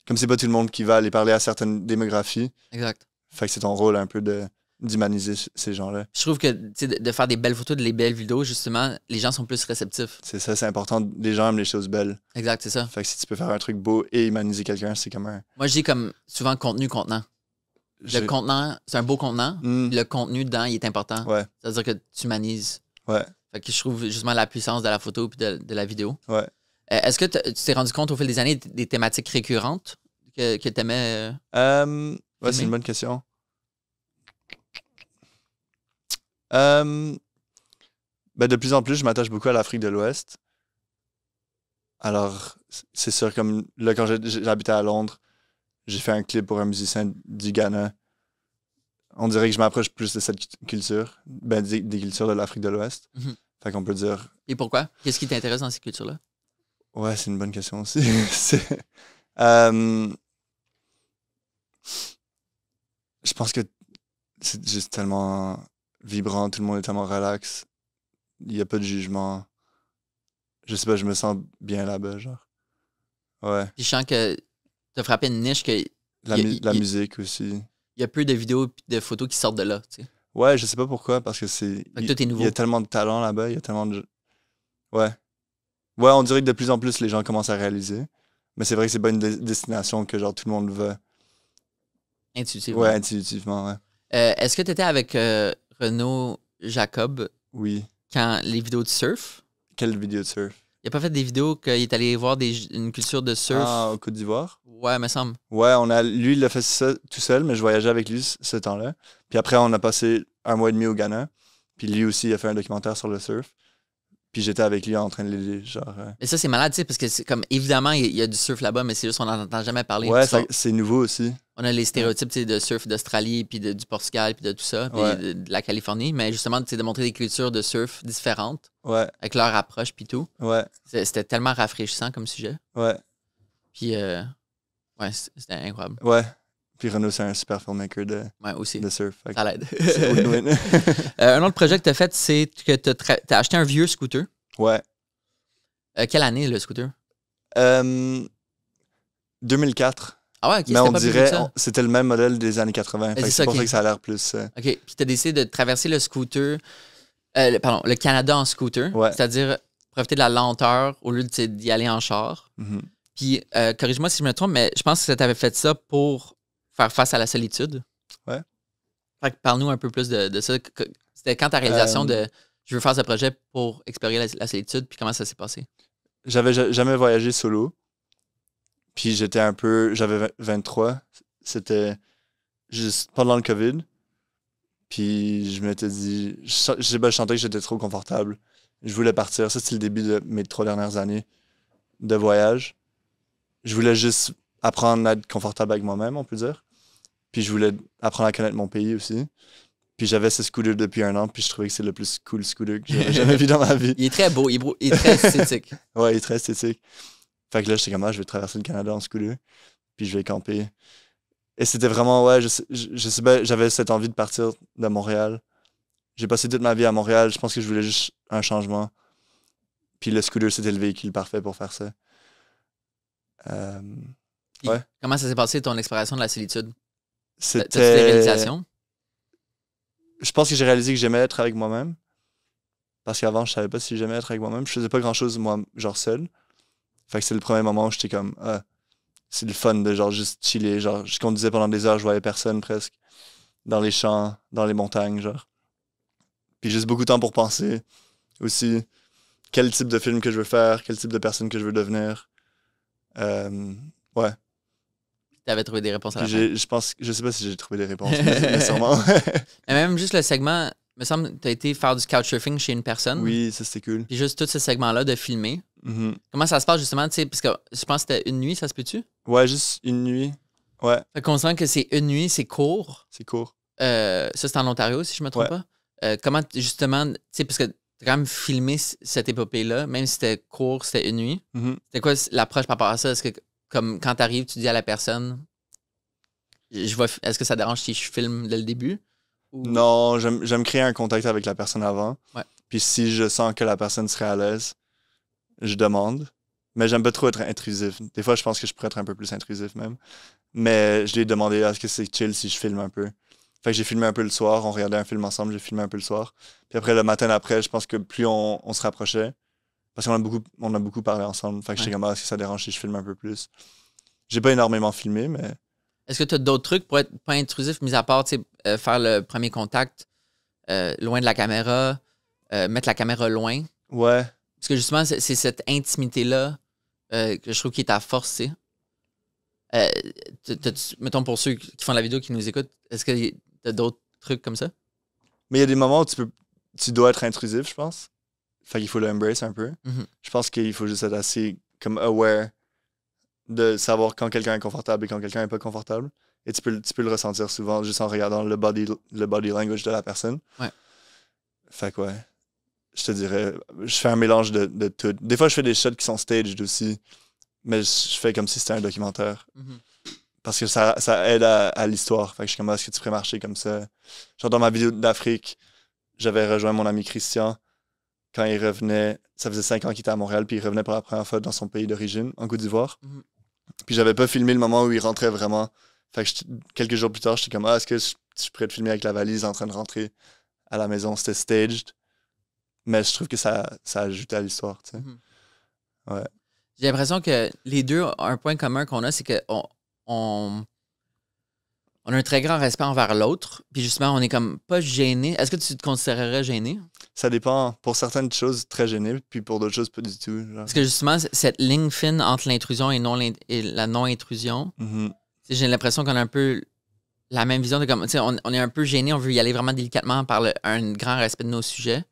comme c'est pas tout le monde qui va aller parler à certaines démographies. Exact. Fait que c'est ton rôle un peu d'humaniser ces gens-là. Je trouve que de faire des belles photos, des belles vidéos, justement, les gens sont plus réceptifs. C'est ça, c'est important. Les gens aiment les choses belles. Exact, c'est ça. Fait que si tu peux faire un truc beau et humaniser quelqu'un, c'est comme un... Moi, je dis comme souvent contenu-contenant. Le contenant, c'est un beau contenant. Le contenu dedans, il est important. C'est-à-dire que tu humanises. Fait que je trouve justement la puissance de la photo et de la vidéo. Est-ce que tu t'es rendu compte au fil des années des thématiques récurrentes que tu aimais? Ouais, c'est une bonne question. Ben de plus en plus, je m'attache beaucoup à l'Afrique de l'Ouest. Alors, c'est sûr, comme là, quand j'habitais à Londres, j'ai fait un clip pour un musicien du Ghana. On dirait que je m'approche plus de cette culture, ben des cultures de l'Afrique de l'Ouest. Fait qu'on peut dire... Et pourquoi? Qu'est-ce qui t'intéresse dans ces cultures-là? Ouais, c'est une bonne question aussi. Je pense que c'est juste tellement vibrant, tout le monde est tellement relax. Il n'y a pas de jugement. Je sais pas, je me sens bien là-bas, genre. Ouais. Puis je sens que t'as frappé une niche que... La musique aussi. Il y a peu de vidéos et de photos qui sortent de là, tu sais. Ouais, je sais pas pourquoi, parce que tout est nouveau. Il y a tellement de talent là-bas, il y a tellement de... Ouais. Ouais, on dirait que de plus en plus, les gens commencent à réaliser. Mais c'est vrai que c'est pas une destination que genre tout le monde veut. Intuitivement. Ouais, intuitivement, ouais. Est-ce que tu étais avec Renaud Jacob? Oui. Quand les vidéos de surf? Quelle vidéo de surf? Il a pas fait des vidéos qu'il est allé voir une culture de surf? Ah, au Côte d'Ivoire? Ouais, me semble. Ouais, lui, il a fait ça tout seul, mais je voyageais avec lui ce temps-là. Puis après, on a passé 1 mois et demi au Ghana. Puis lui aussi, il a fait un documentaire sur le surf. Puis j'étais avec lui en train de l'aider, genre... Mais ça, c'est malade, tu sais, parce que c'est comme, évidemment, il y a du surf là-bas, mais c'est juste qu'on n'en entend jamais parler. Ouais, c'est nouveau aussi. On a les stéréotypes, tu sais, de surf d'Australie, puis du Portugal, puis de tout ça, puis Ouais. de la Californie, mais justement, tu sais, de montrer des cultures de surf différentes, Ouais, avec leur approche, puis tout. ouais, C'était tellement rafraîchissant comme sujet. ouais, Puis, ouais, c'était incroyable. ouais. Puis Renaud, c'est un super filmmaker Ouais, aussi. de surf. Fait que Ça l'aide. c'est win-win. Un autre projet que tu as fait, c'est que tu as acheté un vieux scooter. Ouais. Quelle année, le scooter? 2004. Ah ouais, ok, Mais c'était on pas plus vieux dirait, que ça. c'était le même modèle des années 80. Fait que c'est c'est ça, pour ok. ça que ça a l'air plus... OK. Puis tu as décidé de traverser le scooter, le Canada en scooter, Ouais. c'est-à-dire profiter de la lenteur au lieu d'y aller en char. Mhm. Puis, corrige-moi si je me trompe, mais je pense que tu avais fait ça pour faire face à la solitude. Ouais. Fait que parle-nous un peu plus de ça. C'était quand ta réalisation de je veux faire ce projet pour explorer la solitude, puis comment ça s'est passé? J'avais jamais voyagé solo. Puis j'avais 23. C'était juste pendant le COVID. Puis je m'étais dit, je sentais que j'étais trop confortable. Je voulais partir. Ça, c'était le début de mes 3 dernières années de voyage. Je voulais juste apprendre à être confortable avec moi-même, on peut dire. Puis je voulais apprendre à connaître mon pays aussi. Puis j'avais ce scooter depuis 1 an, puis je trouvais que c'est le plus cool scooter que j'avais jamais vu dans ma vie. Il est très beau, il est très esthétique. Ouais, il est très esthétique. Fait que là, j'étais comme, je vais traverser le Canada en scooter, puis je vais camper. Et c'était vraiment, ouais, je sais pas, j'avais cette envie de partir de Montréal. J'ai passé toute ma vie à Montréal, je pense que je voulais juste un changement. Puis le scooter, c'était le véhicule parfait pour faire ça. Ouais. Comment ça s'est passé, ton exploration de la solitude? T'as-tu des C'était... réalisations? Je pense que j'ai réalisé que j'aimais être avec moi-même. Parce qu'avant, je savais pas si j'aimais être avec moi-même. Je faisais pas grand-chose, moi, genre seul. Fait que c'est le premier moment où j'étais comme, c'est le fun de genre juste chiller. Genre, je conduisais pendant des heures, je voyais personne presque. Dans les champs, dans les montagnes, genre. Puis juste beaucoup de temps pour penser. Aussi, quel type de film que je veux faire, quel type de personne que je veux devenir. Ouais. T'avais trouvé des réponses à la Puis fin. je sais pas si j'ai trouvé des réponses, mais sûrement. Mais même juste le segment, me semble, t'as été faire du couchsurfing chez une personne. Oui, ça c'était cool. Puis juste tout ce segment-là de filmer. Mhm. Comment ça se passe justement, tu sais, parce que je pense que c'était une nuit, ça se peut-tu? Ouais, juste une nuit. Ouais, Fait qu'on sent que c'est une nuit, c'est court. c'est court. Ça, c'est en Ontario, si je me trompe Ouais. pas. Comment, justement, tu sais, parce que t'as quand même filmé cette épopée-là, même si c'était court, c'était une nuit. Mhm. C'était quoi l'approche par rapport à ça? Est-ce que, comme quand t'arrives, tu dis à la personne, est-ce que ça dérange si je filme dès le début? Ou... Non, j'aime créer un contact avec la personne avant. Ouais. Puis si je sens que la personne serait à l'aise, je demande. Mais j'aime pas trop être intrusif. Des fois, je pense que je pourrais être un peu plus intrusif même. Mais je lui ai demandé est-ce que c'est chill si je filme un peu. Fait que j'ai filmé un peu le soir, on regardait un film ensemble, j'ai filmé un peu le soir. Puis après, le matin d'après, je pense que plus on se rapprochait, parce qu'on a beaucoup parlé ensemble. Fait que j'étais comme, est-ce que ça dérange si je filme un peu plus? J'ai pas énormément filmé, mais... Est-ce que tu as d'autres trucs pour être pas intrusif, mis à part faire le premier contact loin de la caméra, mettre la caméra loin? Ouais. Parce que justement, c'est cette intimité-là que je trouve qui est ta force, tu sais. Mettons pour ceux qui font la vidéo, qui nous écoutent, est-ce que tu as d'autres trucs comme ça? Mais il y a des moments où tu dois être intrusif, je pense. Fait qu'il faut le embrace un peu. Mhm. Je pense qu'il faut juste être assez comme aware de savoir quand quelqu'un est confortable et quand quelqu'un est pas confortable. Et tu peux le ressentir souvent juste en regardant le body language de la personne. Ouais. Fait que ouais, je te dirais, je fais un mélange de tout. Des fois, je fais des shots qui sont staged aussi, mais je fais comme si c'était un documentaire. Mhm. Parce que ça aide à l'histoire. Fait que je suis comme, est-ce que tu ferais marcher comme ça? Genre dans ma vidéo d'Afrique, j'avais rejoint mon ami Christian quand il revenait. Ça faisait 5 ans qu'il était à Montréal, puis il revenait pour la première fois dans son pays d'origine, en Côte d'Ivoire. Mhm. Puis j'avais pas filmé le moment où il rentrait vraiment. Fait que quelques jours plus tard, j'étais comme, est-ce que je pourrais te filmer avec la valise en train de rentrer à la maison? C'était staged. Mais je trouve que ça ajoutait à l'histoire, tu sais. Mhm. Ouais. J'ai l'impression que les deux, un point commun qu'on a, c'est qu'on on On a un très grand respect envers l'autre. Puis justement, on est comme pas gêné. Est-ce que tu te considérerais gêné? Ça dépend. Pour certaines choses, très gêné, puis pour d'autres choses, pas du tout. Genre. Parce que justement, cette ligne fine entre l'intrusion et la non-intrusion, j'ai l'impression qu'on a un peu la même vision de comme, on est un peu gêné, on veut y aller vraiment délicatement par un grand respect de nos sujets.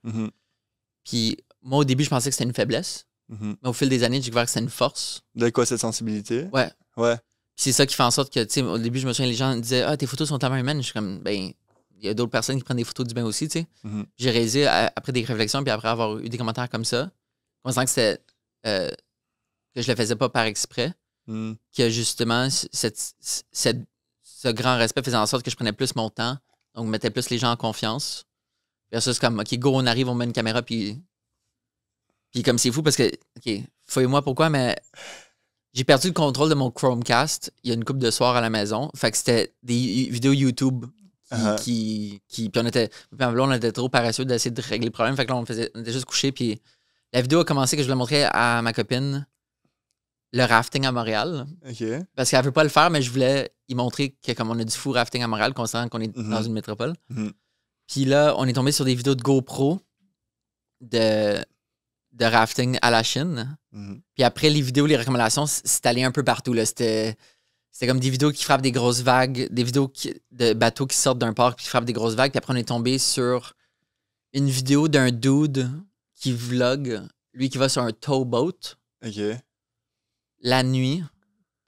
Puis moi, au début, je pensais que c'était une faiblesse. Mais au fil des années, j'ai découvert que c'était une force. De quoi cette sensibilité? Ouais. Ouais. Puis c'est ça qui fait en sorte que, tu sais, au début, je me souviens, les gens disaient, ah, tes photos sont tellement humaines. Je suis comme, ben, il y a d'autres personnes qui prennent des photos du bain aussi, tu sais. J'ai réalisé après des réflexions, puis après avoir eu des commentaires comme ça, pensant que c'était que je le faisais pas par exprès, que justement, ce grand respect faisait en sorte que je prenais plus mon temps, donc mettais plus les gens en confiance. Versus comme, OK, go, on arrive, on met une caméra, puis comme c'est fou parce que, OK, fouille-moi pourquoi, mais j'ai perdu le contrôle de mon Chromecast il y a une couple de soirs à la maison. Fait que c'était des vidéos YouTube puis on était trop paresseux d'essayer de régler le problème. Fait que là, on était juste couchés, puis la vidéo a commencé que je voulais montrer à ma copine le rafting à Montréal. OK. Parce qu'elle veut pas le faire, mais je voulais y montrer que comme on a du fou rafting à Montréal, considérant qu'on est dans une métropole. Puis là, on est tombé sur des vidéos de GoPro de rafting à la Chine. Puis après, les vidéos, les recommandations, c'est allé un peu partout. Là. C'était comme des vidéos qui frappent des grosses vagues, des vidéos de bateaux qui sortent d'un port puis qui frappent des grosses vagues. Puis après, on est tombé sur une vidéo d'un dude qui vlog, lui qui va sur un towboat la nuit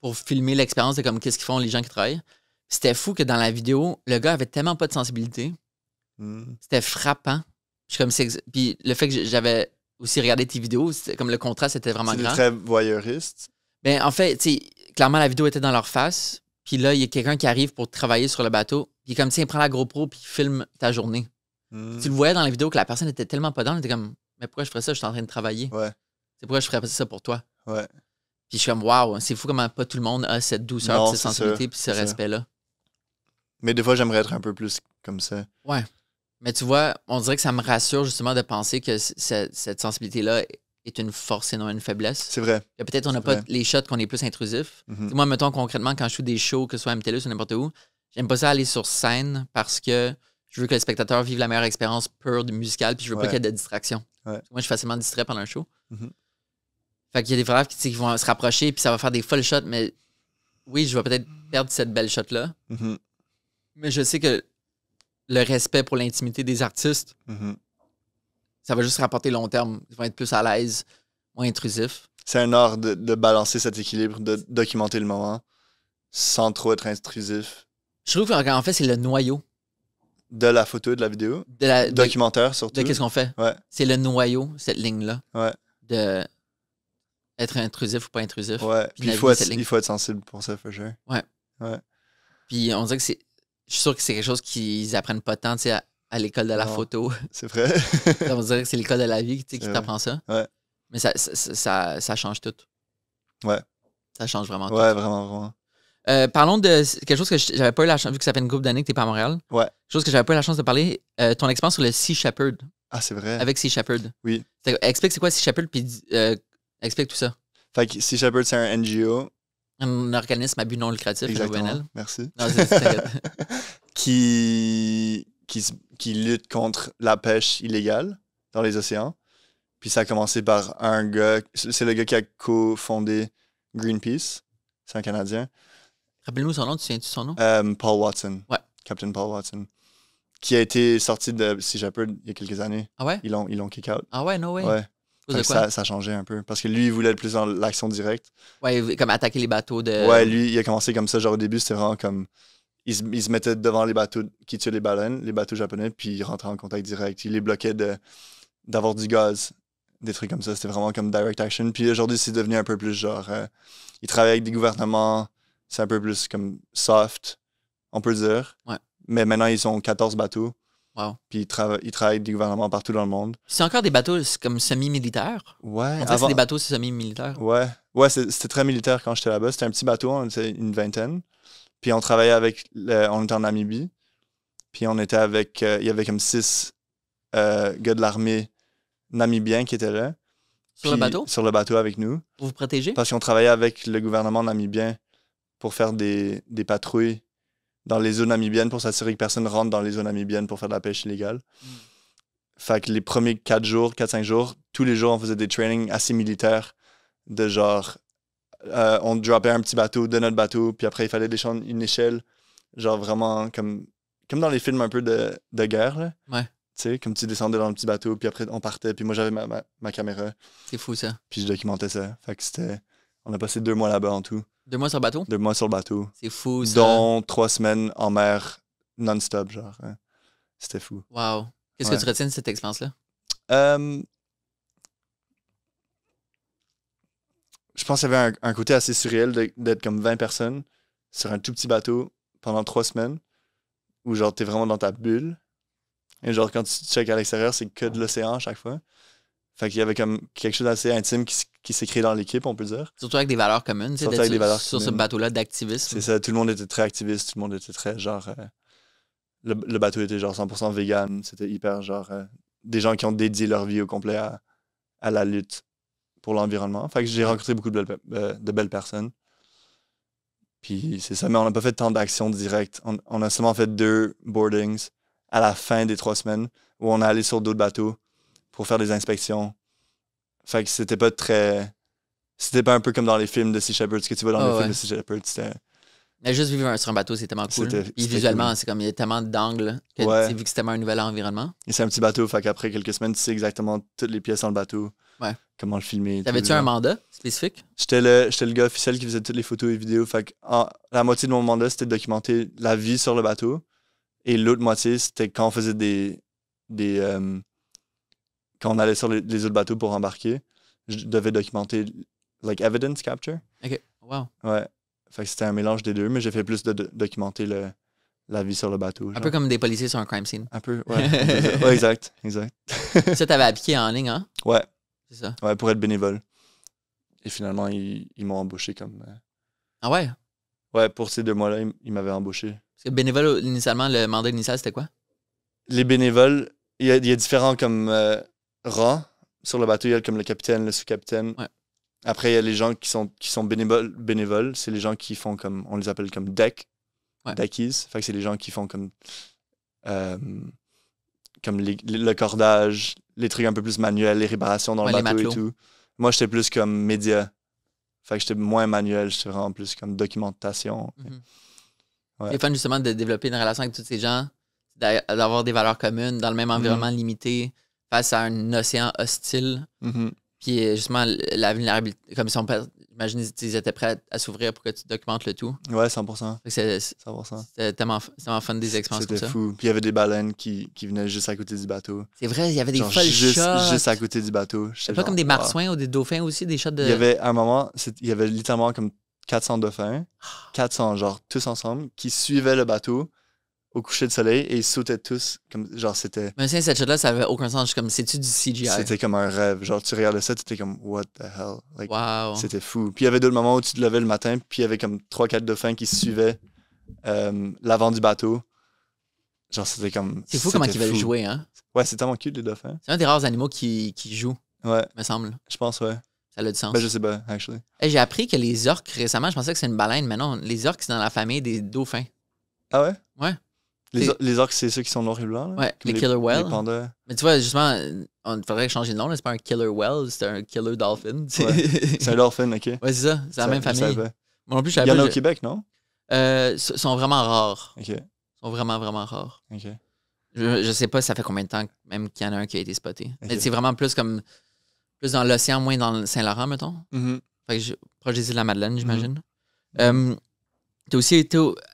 pour filmer l'expérience de comme qu'est-ce qu'ils font les gens qui travaillent. C'était fou que dans la vidéo, le gars avait tellement pas de sensibilité. C'était frappant. Puis le fait que j'avais aussi regardé tes vidéos, c'était comme le contraste était vraiment grand. C'était très voyeuriste. Ben, en fait, tu sais, clairement, la vidéo était dans leur face. Puis là, il y a quelqu'un qui arrive pour travailler sur le bateau. Puis comme, tiens, prends la GoPro puis filme ta journée. Tu le voyais dans la vidéo que la personne était tellement pas dans, elle était comme, mais pourquoi je ferais ça? Je suis en train de travailler. Ouais. C'est pourquoi je ferais ça pour toi. Ouais. Puis je suis comme, waouh, c'est fou comment pas tout le monde a cette douceur, cette sensibilité puis ce respect-là. Mais des fois, j'aimerais être un peu plus comme ça. Ouais. Mais tu vois, on dirait que ça me rassure justement de penser que cette sensibilité-là est une force et non une faiblesse. C'est vrai. Et peut-être on n'a pas les shots qu'on est plus intrusif. Moi, mettons concrètement, quand je fais des shows, que ce soit à MTLUS ou n'importe où, j'aime pas ça aller sur scène parce que je veux que le spectateur vive la meilleure expérience pure de musicale puis je veux pas qu'il y ait de distraction. Moi, je suis facilement distrait pendant un show. Fait qu'il y a des photographes qui vont se rapprocher puis ça va faire des full shots, mais oui, je vais peut-être perdre cette belle shot-là. Mais je sais que le respect pour l'intimité des artistes, ça va juste rapporter long terme. Ils vont être plus à l'aise, moins intrusifs. C'est un art de balancer cet équilibre, de documenter le moment sans trop être intrusif. Je trouve qu'en fait, c'est le noyau. De la photo et de la vidéo. Documentaire surtout. De qu'est-ce qu'on fait. Ouais. C'est le noyau, cette ligne-là. Ouais. De être intrusif ou pas intrusif. Ouais. Puis il faut être sensible pour ça, for sure. Ouais. Puis on dirait que je suis sûr que c'est quelque chose qu'ils apprennent pas tant, tu sais, à l'école de la photo. C'est vrai. On dirait que c'est l'école de la vie, tu sais, qui t'apprend ça. Ouais. Mais ça change tout. Ouais. Ça change vraiment tout. Ouais, vraiment. Parlons de quelque chose que j'avais pas eu la chance, vu que ça fait une couple d'années que t'es pas à Montréal. Ouais. Quelque chose que j'avais pas eu la chance de parler, ton expérience sur le Sea Shepherd. Ah, c'est vrai. Avec Sea Shepherd. Oui. Explique c'est quoi Sea Shepherd, puis explique tout ça. Fait que Sea Shepherd, c'est un NGO. Un organisme à but non lucratif. Exactement. Merci. Non, qui lutte contre la pêche illégale dans les océans. Puis ça a commencé par un gars, c'est le gars qui a cofondé Greenpeace. C'est un Canadien. Rappelle-nous son nom, tu souviens-tu son nom? Paul Watson. Ouais. Captain Paul Watson. Qui a été sorti de Sea Shepherd il y a quelques années. Ah ouais? Ils l'ont kick out. Ah ouais, no way. Ouais. Ça a changé un peu. Parce que lui, il voulait être plus dans l'action directe. Ouais, comme attaquer les bateaux de... Ouais, lui, il a commencé comme ça. Genre, au début, c'était vraiment comme... Il se mettait devant les bateaux qui tuaient les baleines, les bateaux japonais, puis il rentrait en contact direct. Il les bloquait d'avoir du gaz, des trucs comme ça. C'était vraiment comme direct action. Puis aujourd'hui, c'est devenu un peu plus genre... il travaille avec des gouvernements. C'est un peu plus comme soft, on peut dire. Ouais. Mais maintenant, ils ont 14 bateaux. Wow. Puis ils travaillent avec des gouvernements partout dans le monde. C'est encore des bateaux comme semi-militaires? Ouais. C'est des bateaux semi-militaires? Ouais, c'était très militaire quand j'étais là-bas. C'était un petit bateau, on était une vingtaine. Puis on travaillait avec... on était en Namibie. Puis on était avec... il y avait comme 6 gars de l'armée namibiens qui étaient là. Sur le bateau? Sur le bateau avec nous. Pour vous protéger? Parce qu'on travaillait avec le gouvernement namibien pour faire des patrouilles dans les eaux namibiennes pour s'assurer que personne rentre dans les eaux namibiennes pour faire de la pêche illégale. Fait que les premiers 4-5 jours, tous les jours, on faisait des trainings assez militaires de genre, on droppait un petit bateau de notre bateau, puis après, il fallait descendre une échelle, genre vraiment comme dans les films un peu de guerre, là. Ouais. Tu sais, comme tu descendais dans le petit bateau, puis après, on partait, puis moi, j'avais ma caméra. C'est fou, ça. Puis je documentais ça. Fait que on a passé 2 mois là-bas en tout. 2 mois sur le bateau? 2 mois sur le bateau. C'est fou, ça. Dont 3 semaines en mer non-stop, genre. Hein. C'était fou. Wow. Qu'est-ce que tu retiens de cette expérience-là? Je pense qu'il y avait un côté assez surréel d'être comme 20 personnes sur un tout petit bateau pendant 3 semaines où genre t'es vraiment dans ta bulle. Et genre quand tu checkes à l'extérieur, c'est que de l'océan à chaque fois. Fait qu'il y avait comme quelque chose d'assez intime qui s'est créé dans l'équipe, on peut dire. Surtout avec des valeurs communes, tu sais, d'être avec des valeurs sur ce communes. bateau-là d'activisme. C'est ça, tout le monde était très activiste, tout le monde était très genre... le bateau était genre 100% vegan, c'était hyper genre... des gens qui ont dédié leur vie au complet à la lutte pour l'environnement. Fait que j'ai rencontré beaucoup de belles personnes. Puis c'est ça, mais on n'a pas fait tant d'actions directes. On a seulement fait 2 boardings à la fin des 3 semaines où on est allé sur d'autres bateaux pour faire des inspections. Fait que c'était pas un peu comme dans les films de Sea Shepherd, ce que tu vois dans les films de Sea Shepherd. Mais juste vivre sur un bateau, c'est tellement cool. Puis visuellement, cool. C'est comme il y a tellement d'angles que tu vu que c'était un nouvel environnement. Et c'est un petit bateau, fait qu'après quelques semaines, tu sais exactement toutes les pièces dans le bateau. Ouais. Comment le filmer. T'avais-tu un mandat spécifique? J'étais le gars officiel qui faisait toutes les photos et vidéos. Fait que la moitié de mon mandat, c'était de documenter la vie sur le bateau. Et l'autre moitié, c'était quand on faisait quand on allait sur les autres bateaux pour embarquer, je devais documenter like evidence capture. OK. Wow. Ouais. Fait que c'était un mélange des deux, mais j'ai fait plus de documenter la vie sur le bateau. Genre. Un peu comme des policiers sur un crime scene. Un peu, ouais. Ouais, exact. Ça, t'avais appliqué en ligne, hein? Ouais. C'est ça. Ouais, pour être bénévole. Et finalement, ils m'ont embauché comme... Ah ouais? Ouais, pour ces 2 mois-là, ils m'avaient embauché. Parce que bénévole, initialement, le mandat initial, c'était quoi? Les bénévoles, il y a différents comme rangs sur le bateau. Il y a comme le capitaine, le sous-capitaine. Ouais. Après, il y a les gens qui sont bénévoles. C'est les gens qui font comme... On les appelle comme deck. Ouais. Deckies. Fait que c'est les gens qui font comme le cordage, les trucs un peu plus manuels, les réparations dans le bateau et tout. Moi, j'étais plus comme média. Fait que j'étais moins manuel, j'étais vraiment plus comme documentation. Ouais. C'est fun justement de développer une relation avec tous ces gens, d'avoir des valeurs communes dans le même environnement limité, face à un océan hostile. Puis justement, la vulnérabilité, comme si imagine ils étaient prêts à s'ouvrir pour que tu documentes le tout. Ouais, 100%. 100%. C'était tellement fun des expériences comme ça. C'était fou. Puis il y avait des baleines qui venaient juste à côté du bateau. C'est vrai, il y avait des genre folles shots. Juste à côté du bateau. C'est pas comme des marsouins ou des dauphins aussi, des shots de... Il y avait un moment, il y avait littéralement comme 400 dauphins, 400 genre tous ensemble, qui suivaient le bateau au coucher de soleil et ils sautaient tous comme genre c'était... Mais cette shot-là, ça avait aucun sens. Comme, c'est-tu du CGI? C'était comme un rêve. Genre tu regardais ça, tu étais comme what the hell? Like, wow. C'était fou. Puis il y avait d'autres moments où tu te levais le matin, puis il y avait comme 3-4 dauphins qui suivaient l'avant du bateau. Genre c'était comme... C'est fou comment ils veulent jouer, hein? Ouais, c'est tellement cute les dauphins. C'est un des rares animaux qui jouent, me semble. Je pense, ouais. Ça a du sens. Ben je sais pas, actually. Hey, j'ai appris que les orques, récemment, je pensais que c'est une baleine, mais non, les orques, c'est dans la famille des dauphins. Ah ouais? Ouais. Les orques, c'est ceux qui sont noirs et blancs, là? Ouais, les killer whales. Les pandas. Mais tu vois, justement, il faudrait changer de nom, là. C'est pas un killer whale, c'est un killer dolphin. Ouais. C'est un dolphin, ok. Ouais, c'est ça. C'est la même famille. Moi non plus, je savais pas. Il y en a au Québec, non? Sont vraiment rares. Ok. Ils sont vraiment, vraiment rares. Ok. Je sais pas, ça fait combien de temps même qu'il y en a un qui a été spoté. Okay. Mais c'est vraiment plus dans l'océan, moins dans le Saint-Laurent, mettons. Fait que proche des îles de la Madeleine, j'imagine. T'as aussi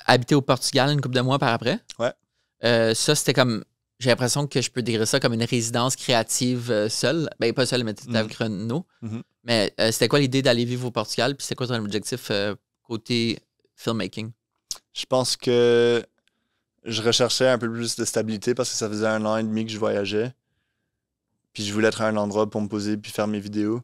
habité au Portugal une couple de mois par après. Ouais. Ça, c'était comme... J'ai l'impression que je peux décrire ça comme une résidence créative seule. Ben, pas seule, mais avec Renaud. Mais c'était quoi l'idée d'aller vivre au Portugal? Puis c'était quoi ton objectif côté filmmaking? Je pense que je recherchais un peu plus de stabilité parce que ça faisait 1 an et demi que je voyageais. Puis je voulais être à un endroit pour me poser puis faire mes vidéos.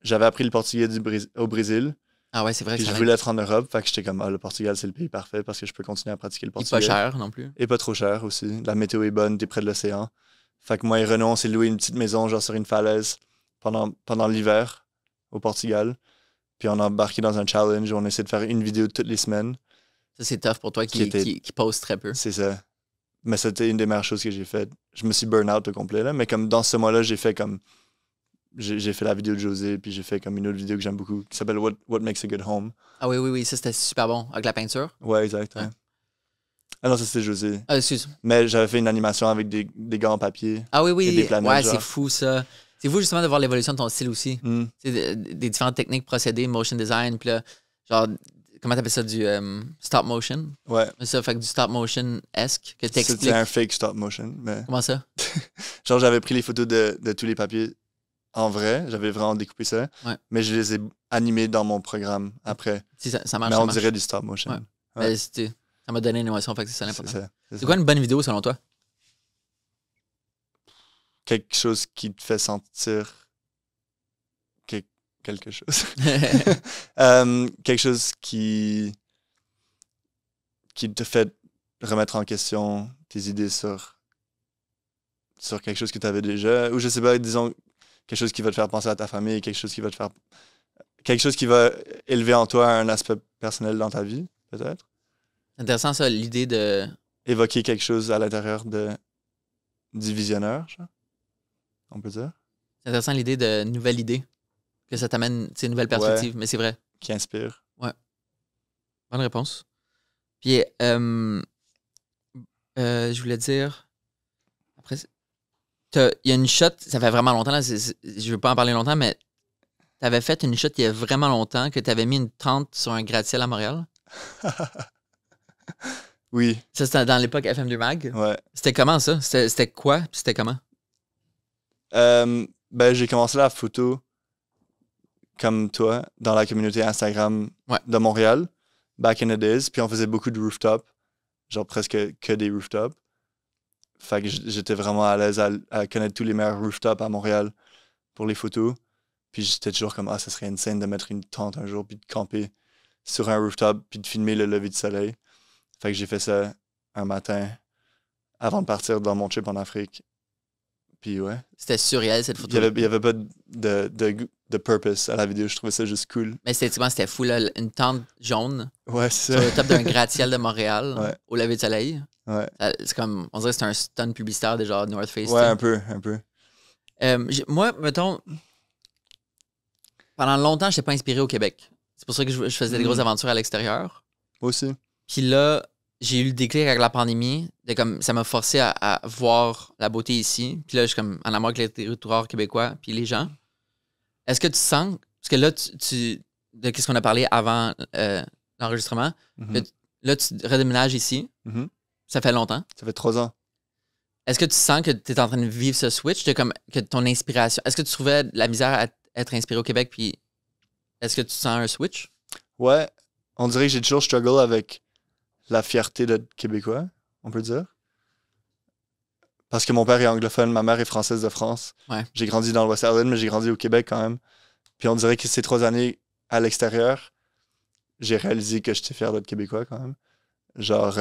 J'avais appris le portugais au Brésil. Ah ouais, c'est vrai. Puis je voulais être en Europe, fait que j'étais comme, le Portugal, c'est le pays parfait parce que je peux continuer à pratiquer le portugais. Et pas cher non plus. Et pas trop cher aussi. La météo est bonne, t'es près de l'océan. Fait que moi et Renaud, on s'est loué une petite maison, genre sur une falaise, pendant l'hiver, au Portugal. Puis on a embarqué dans un challenge où on essaie de faire une vidéo toutes les semaines. Ça, c'est tough pour toi qui pose très peu. C'est ça. Mais c'était une des meilleures choses que j'ai faites. Je me suis burn out au complet, là. Mais comme dans ce mois-là, j'ai fait la vidéo de José, puis j'ai fait comme une autre vidéo que j'aime beaucoup, qui s'appelle What Makes a Good Home. Ah oui, ça c'était super bon, avec la peinture. Ouais, exact. Ouais. Ah non, ça c'était José. Ah, excuse. Mais j'avais fait une animation avec des gants en papier. Ah oui. Et des planètes, ouais, genre. c'est fou ça. C'est fou justement de voir l'évolution de ton style aussi. Mm. Des différentes techniques, procédés, motion design, puis là, genre, comment t'appelles ça, du stop motion? Ouais. Ça fait que du stop motion-esque que t'expliques. C'était un fake stop motion. Mais... Comment ça? Genre, j'avais pris les photos de tous les papiers en vrai. J'avais vraiment découpé ça. Ouais. Mais je les ai animés dans mon programme après. Si ça marche. Mais on dirait du stop motion. Ouais. Ouais. Mais ça m'a donné une émotion, fait que c'est ça l'important. C'est C'est quoi une bonne vidéo selon toi? Quelque chose qui te fait sentir quelque chose. Quelque chose qui te fait remettre en question tes idées sur quelque chose que tu avais déjà, ou je sais pas, disons, quelque chose qui va te faire penser à ta famille, quelque chose qui va élever en toi un aspect personnel dans ta vie, peut-être. C'est intéressant ça, l'idée de... Évoquer quelque chose à l'intérieur du visionneur, genre, on peut dire. C'est intéressant l'idée de nouvelle idée, que ça t'amène une nouvelle perspective, mais c'est vrai. Qui inspire. Ouais. Bonne réponse. Puis, je voulais dire... Après, il y a une shot, ça fait vraiment longtemps, là, je veux pas en parler longtemps, mais t'avais fait une shot il y a vraiment longtemps que t'avais mis une tente sur un gratte-ciel à Montréal. Oui. Ça, c'était dans l'époque FM2 Mag. Ouais. C'était comment ça? C'était quoi? Puis c'était comment? Ben, j'ai commencé la photo comme toi dans la communauté Instagram de Montréal, back in the days. Puis on faisait beaucoup de rooftop, genre presque que des rooftops. Fait que j'étais vraiment à l'aise à connaître tous les meilleurs rooftops à Montréal pour les photos. Puis j'étais toujours comme, ça serait une scène de mettre une tente un jour, puis de camper sur un rooftop, puis de filmer le lever du soleil. Fait que j'ai fait ça un matin avant de partir dans mon trip en Afrique. Puis ouais. C'était surréel cette photo. Il y avait pas de purpose à la vidéo, je trouvais ça juste cool. Mais c'était fou, là, une tente jaune ouais, sur le top d'un gratte-ciel de Montréal au lever du soleil. Ouais. C'est comme, on dirait que c'est un stunt publicitaire de genre North Face. Ouais, un peu. Moi, mettons, pendant longtemps, je n'étais pas inspiré au Québec. C'est pour ça que je faisais des grosses aventures à l'extérieur. Moi aussi. Puis là, j'ai eu le déclic avec la pandémie. Ça m'a forcé à voir la beauté ici. Puis là, je suis comme en amour avec les territoires québécois puis les gens. Est-ce que tu sens... Parce que là, de qu'est-ce qu'on a parlé avant l'enregistrement, que là, tu redéménages ici. Ça fait longtemps. Ça fait 3 ans. Est-ce que tu sens que tu es en train de vivre ce switch, que ton inspiration... Est-ce que tu trouvais de la misère à être inspiré au Québec, puis est-ce que tu sens un switch? Ouais, on dirait que j'ai toujours struggle avec la fierté d'être québécois, on peut dire. Parce que mon père est anglophone, ma mère est française de France. Ouais. J'ai grandi dans le West Island, mais j'ai grandi au Québec quand même. Puis on dirait que ces 3 années à l'extérieur, j'ai réalisé que j'étais fier d'être québécois quand même. Genre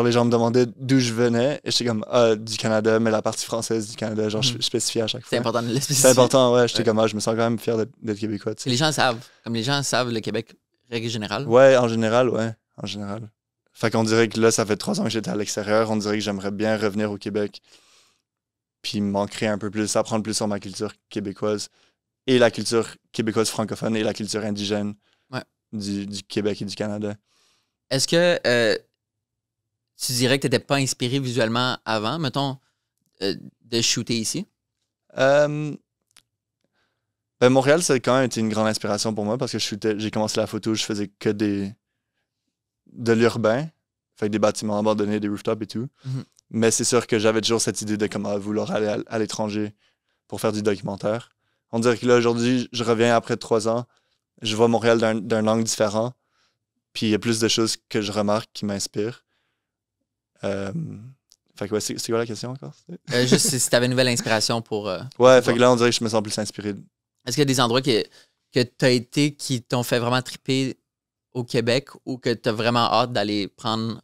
les gens me demandaient d'où je venais, et j'étais comme, du Canada, mais la partie française du Canada, genre je spécifiais à chaque fois. C'est important de le spécifier. C'est important, ouais. J'étais comme, je me sens quand même fier d'être québécois. Tu sais. Les gens savent. Comme les gens savent le Québec, règle générale. Ouais, en général, ouais. En général. Fait qu'on dirait que là, ça fait 3 ans que j'étais à l'extérieur. On dirait que j'aimerais bien revenir au Québec. Puis m'ancrer un peu plus, apprendre plus sur ma culture québécoise. Et la culture québécoise francophone et la culture indigène du Québec et du Canada. Est-ce que tu dirais que tu n'étais pas inspiré visuellement avant, mettons, de shooter ici? Ben Montréal, ça a quand même été une grande inspiration pour moi parce que j'ai commencé la photo, je faisais que de l'urbain, fait des bâtiments abandonnés, des rooftops et tout. Mais c'est sûr que j'avais toujours cette idée de comment vouloir aller à l'étranger pour faire du documentaire. On dirait que là, aujourd'hui, je reviens après 3 ans, je vois Montréal d'un angle différent, puis il y a plus de choses que je remarque qui m'inspirent. Fait que ouais, c'est quoi la question encore? Juste si tu avais une nouvelle inspiration pour... ouais, fait que là, on dirait que je me sens plus inspiré. Est-ce qu'il y a des endroits que tu as été qui t'ont fait vraiment triper au Québec ou que tu as vraiment hâte d'aller prendre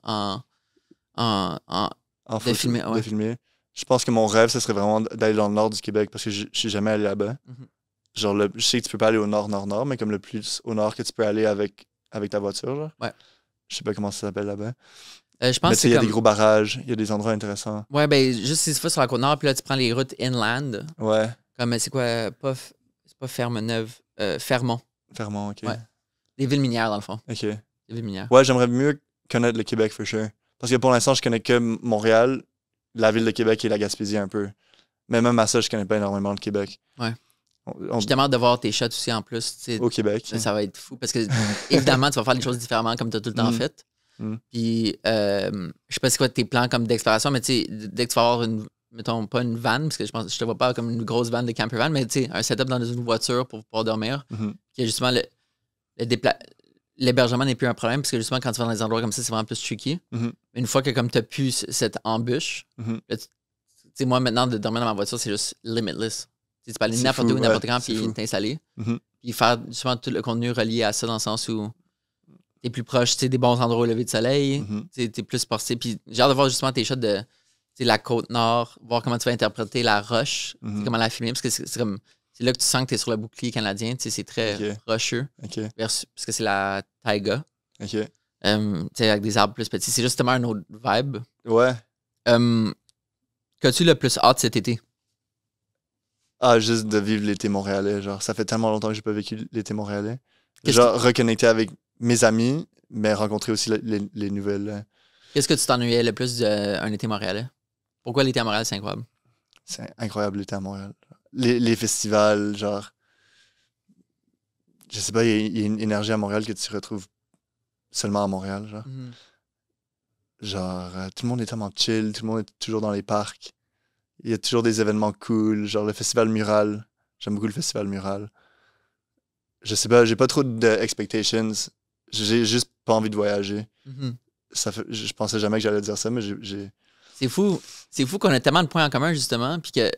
de filmer? Ouais. De filmer. Je pense que mon rêve, ce serait vraiment d'aller dans le nord du Québec parce que je suis jamais allé là-bas. Genre, je sais que tu peux pas aller au nord, mais comme le plus au nord que tu peux aller avec ta voiture, genre. Ouais. Je sais pas comment ça s'appelle là-bas. Je pense Mais que tu sais, c'est il y a comme... des gros barrages, il y a des endroits intéressants. Ouais, ben, juste si tu vas sur la Côte-Nord, puis là, tu prends les routes inland. Ouais, Comme, c'est quoi? C'est pas Ferme-Neuve. Fermont. Fermont, ok. Ouais. Des villes minières, dans le fond. Ok. Des villes minières. Ouais, j'aimerais mieux connaître le Québec, for sure. Parce que pour l'instant, je connais que Montréal, la ville de Québec et la Gaspésie un peu. Mais même à ça, je connais pas énormément le Québec. Ouais. Justement, de voir tes shots aussi en plus. Au Québec. Ça va être fou parce que, évidemment, tu vas faire les choses différemment comme tu as tout le temps fait. Puis, je sais pas c'est quoi tes plans comme d'exploration, mais tu sais, dès que tu vas avoir mettons, pas une van, parce que je te vois pas comme une grosse van de camper van, mais tu sais, un setup dans une voiture pour pouvoir dormir, qui est justement l'hébergement n'est plus un problème, parce que justement, quand tu vas dans des endroits comme ça, c'est vraiment plus tricky. Mais une fois que comme tu as pu cette embûche, tu sais, moi, maintenant, de dormir dans ma voiture, c'est juste limitless. Tu peux aller n'importe où, n'importe quand, puis t'installer. Puis faire justement tout le contenu relié à ça, dans le sens où t'es plus proche des bons endroits au lever de soleil, t'es plus sportif. Puis j'ai hâte de voir justement tes shots de la Côte-Nord, voir comment tu vas interpréter la roche, comment la filmer, parce que c'est comme... C'est là que tu sens que tu es sur le bouclier canadien. C'est très rocheux. Parce que c'est la taïga. Avec des arbres plus petits. C'est justement un autre vibe. Ouais. Qu'as-tu le plus hâte cet été? Ah, juste de vivre l'été montréalais. Genre, ça fait tellement longtemps que j'ai pas vécu l'été montréalais. Genre, reconnecter avec mes amis, mais rencontrer aussi les nouvelles. Qu'est-ce que tu t'ennuyais le plus d'un été montréalais? Pourquoi l'été à Montréal, c'est incroyable? C'est incroyable l'été à Montréal. Les festivals, genre... Je sais pas, il y a une énergie à Montréal que tu retrouves seulement à Montréal, genre. Genre, tout le monde est tellement chill, tout le monde est toujours dans les parcs. Il y a toujours des événements cool, genre le festival Mural. J'aime beaucoup le festival Mural. Je sais pas, j'ai pas trop d'expectations. J'ai juste pas envie de voyager. Je pensais jamais que j'allais dire ça, mais j'ai... C'est fou qu'on a tellement de points en commun, justement, puis que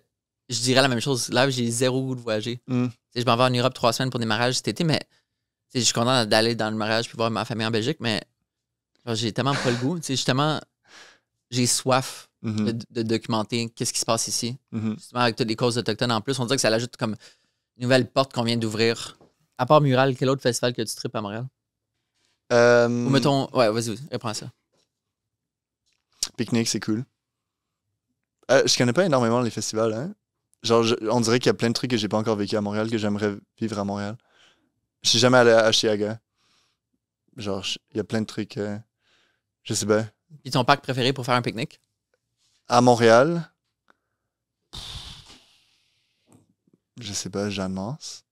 je dirais la même chose. Là, j'ai zéro goût de voyager. Je m'en vais en Europe 3 semaines pour des mariages cet été, mais je suis content d'aller dans le mariage puis voir ma famille en Belgique, mais j'ai tellement pas le goût. Justement, j'ai soif de documenter qu'est-ce qui se passe ici. Justement, avec toutes les causes autochtones en plus, on dirait que ça l'ajoute comme une nouvelle porte qu'on vient d'ouvrir. À part Mural, quel autre festival que tu tripes à Montréal? Ou mettons... Ouais, vas-y, reprends ça. Pique-nique, c'est cool. Je connais pas énormément les festivals, hein. Genre, on dirait qu'il y a plein de trucs que j'ai pas encore vécu à Montréal que j'aimerais vivre à Montréal. Je suis jamais allé à Chiaga. Genre, il y a plein de trucs... je sais pas. Puis ton parc préféré pour faire un pique-nique? À Montréal? Je sais pas, Jeanne-Mance.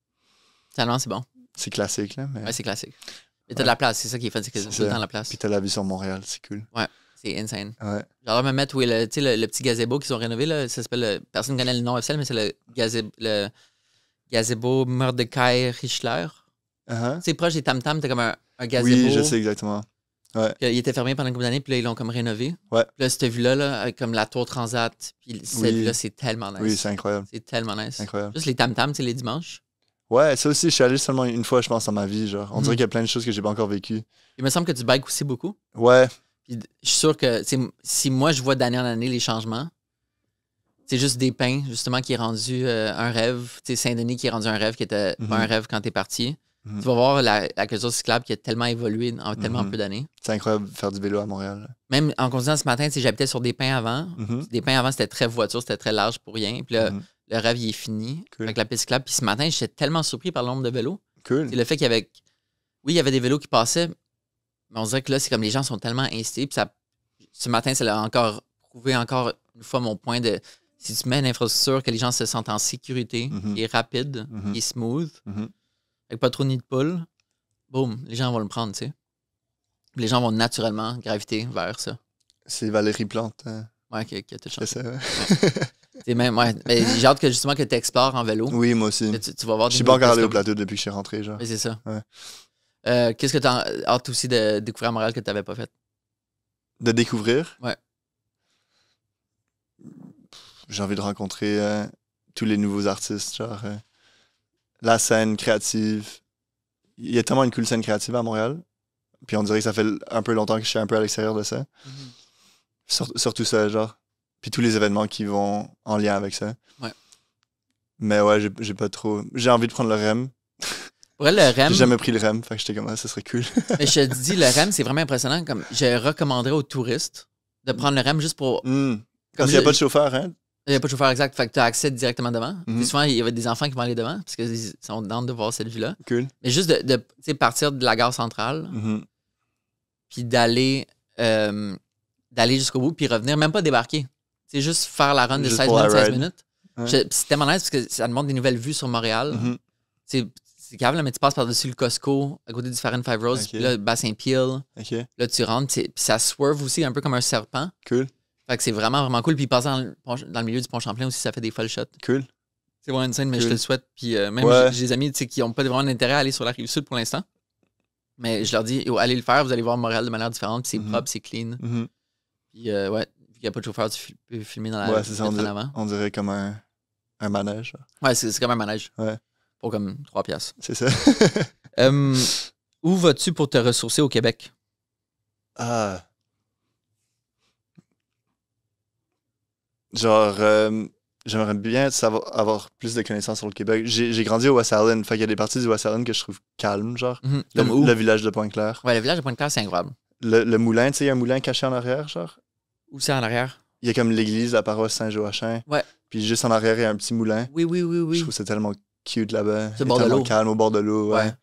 Jeanne-Mance, c'est bon. C'est classique, là. Mais... Ouais, c'est classique. Mais t'as de la place, c'est ça qui est fun, c'est que t'as tout le temps la place. Puis t'as la vue sur Montréal, c'est cool. Ouais, c'est insane. Ouais. J'aimerais me mettre, oui, le petit gazebo qu'ils ont rénové, là, ça s'appelle, personne ne connaît le nom officiel, mais c'est le gazebo Mordecai Richler. C'est proche des Tam-Tam, t'as comme un gazebo. Oui, je sais exactement. Ouais. Il était fermé pendant une couple d'années, puis là, ils l'ont comme rénové. Ouais. Puis là, cette vue-là, là, avec comme la tour Transat, puis cette vue-là, c'est tellement nice. Oui, c'est incroyable. C'est tellement nice. Incroyable. Juste les Tam-Tam, c'est les dimanches. Ouais, ça aussi, je suis allé seulement une fois, je pense, dans ma vie. Genre, on dirait qu'il y a plein de choses que j'ai pas encore vécues. Il me semble que tu bikes aussi beaucoup. Ouais. Puis je suis sûr que si moi, je vois d'année en année les changements, c'est juste des pins, justement, qui est rendu un rêve. Tu sais, Saint-Denis qui est rendu un rêve qui était pas un rêve quand t'es parti. Tu vas voir la culture cyclable qui a tellement évolué en tellement peu d'années. C'est incroyable de faire du vélo à Montréal. Même en conduisant ce matin, j'habitais sur des pins avant. Des pins avant, c'était très voiture, c'était très large pour rien. Puis là, le rêve, il est fini avec la piste cyclable. Puis ce matin, j'étais tellement surpris par le nombre de vélos. Cool. C'est le fait qu'il y avait... Oui, il y avait des vélos qui passaient, mais on dirait que là, c'est comme les gens sont tellement incités. Puis ce matin, ça a encore prouvé encore une fois mon point de... Si tu mets une infrastructure que les gens se sentent en sécurité, qui est rapide, qui est smooth, avec pas trop de nid de poule, boum, les gens vont le prendre, tu sais. Les gens vont naturellement graviter vers ça. C'est Valérie Plante. Hein? Ouais, qui a tout changé. C'est ça, ouais. C'est même, ouais. J'ai hâte que justement que tu explores en vélo. Oui, moi aussi. Tu vas voir je suis pas encore allé au plateau depuis que je suis rentré, genre. Oui, c'est ça. Ouais. Qu'est-ce que tu as hâte aussi de découvrir à Montréal que tu n'avais pas fait? De découvrir? Ouais. J'ai envie de rencontrer tous les nouveaux artistes, genre la scène créative. Il y a tellement une cool scène créative à Montréal. Puis on dirait que ça fait un peu longtemps que je suis un peu à l'extérieur de ça. Surtout ça, genre. Puis tous les événements qui vont en lien avec ça. Ouais. Mais ouais, j'ai pas trop... J'ai envie de prendre le REM. Pour elle, le REM, J'ai jamais pris le REM, fait que j'étais comme, ah, ça serait cool. mais je te dis, le REM, c'est vraiment impressionnant. Comme, je recommanderais aux touristes de prendre le REM juste pour... Parce qu'il n'y a pas de chauffeur, hein? Il n'y a pas de chauffeur exact, fait que tu as accès directement devant. Mhm. Puis souvent, il y avait des enfants qui vont aller devant parce qu'ils sont dans de voir cette vue-là. Cool. Mais juste de tu sais, partir de la gare centrale, Mhm. puis d'aller jusqu'au bout, puis revenir, même pas débarquer. C'est juste faire la run de Juste 16 pour la minutes, 16 ride. minutes. Ouais. Puis c'est tellement nice parce que ça te montre des nouvelles vues sur Montréal. Mhm. C'est grave, là, mais tu passes par-dessus le Costco, à côté du Farren Five Roses, Ok. puis là, Bassin-Peel. OK, Là, tu rentres, puis ça swerve aussi un peu comme un serpent. cool. Fait que c'est vraiment, vraiment cool. Puis passer dans le milieu du pont Champlain aussi, ça fait des folles shots. Cool. C'est vraiment une scène, mais je Cool. te le souhaite. Puis même, Ouais. j'ai des amis tu sais, qui n'ont pas vraiment d'intérêt à aller sur la rive sud pour l'instant. Mais je leur dis, yo, allez le faire, vous allez voir Montréal de manière différente, puis c'est Mhm. propre, c'est clean. Mhm. Puis ouais, vu qu'il n'y a pas de chauffeur, tu peux filmer dans la Ouais, c'est ça, vitre en avant. on dirait comme un manège. Là. Ouais, c'est comme un manège. Ouais. Pour comme 3 piastres. C'est ça. Où vas-tu pour te ressourcer au Québec? Ah. Genre, j'aimerais bien avoir plus de connaissances sur le Québec. J'ai grandi au West Island, fait qu'il y a des parties du West Island que je trouve calmes, genre. Mhm. Comme où? Le village de Pointe-Claire. Ouais, le village de Pointe-Claire, c'est incroyable. Le moulin, tu sais, il y a un moulin caché en arrière, genre. Où c'est en arrière? Il y a comme l'église, la paroisse Saint-Joachim. Ouais. Puis juste en arrière, il y a un petit moulin. Oui, oui, oui, Je oui. trouve ça tellement cute là-bas. C'est au Il est bord de tellement l'eau. calme au bord de l'eau, ouais. Ouais.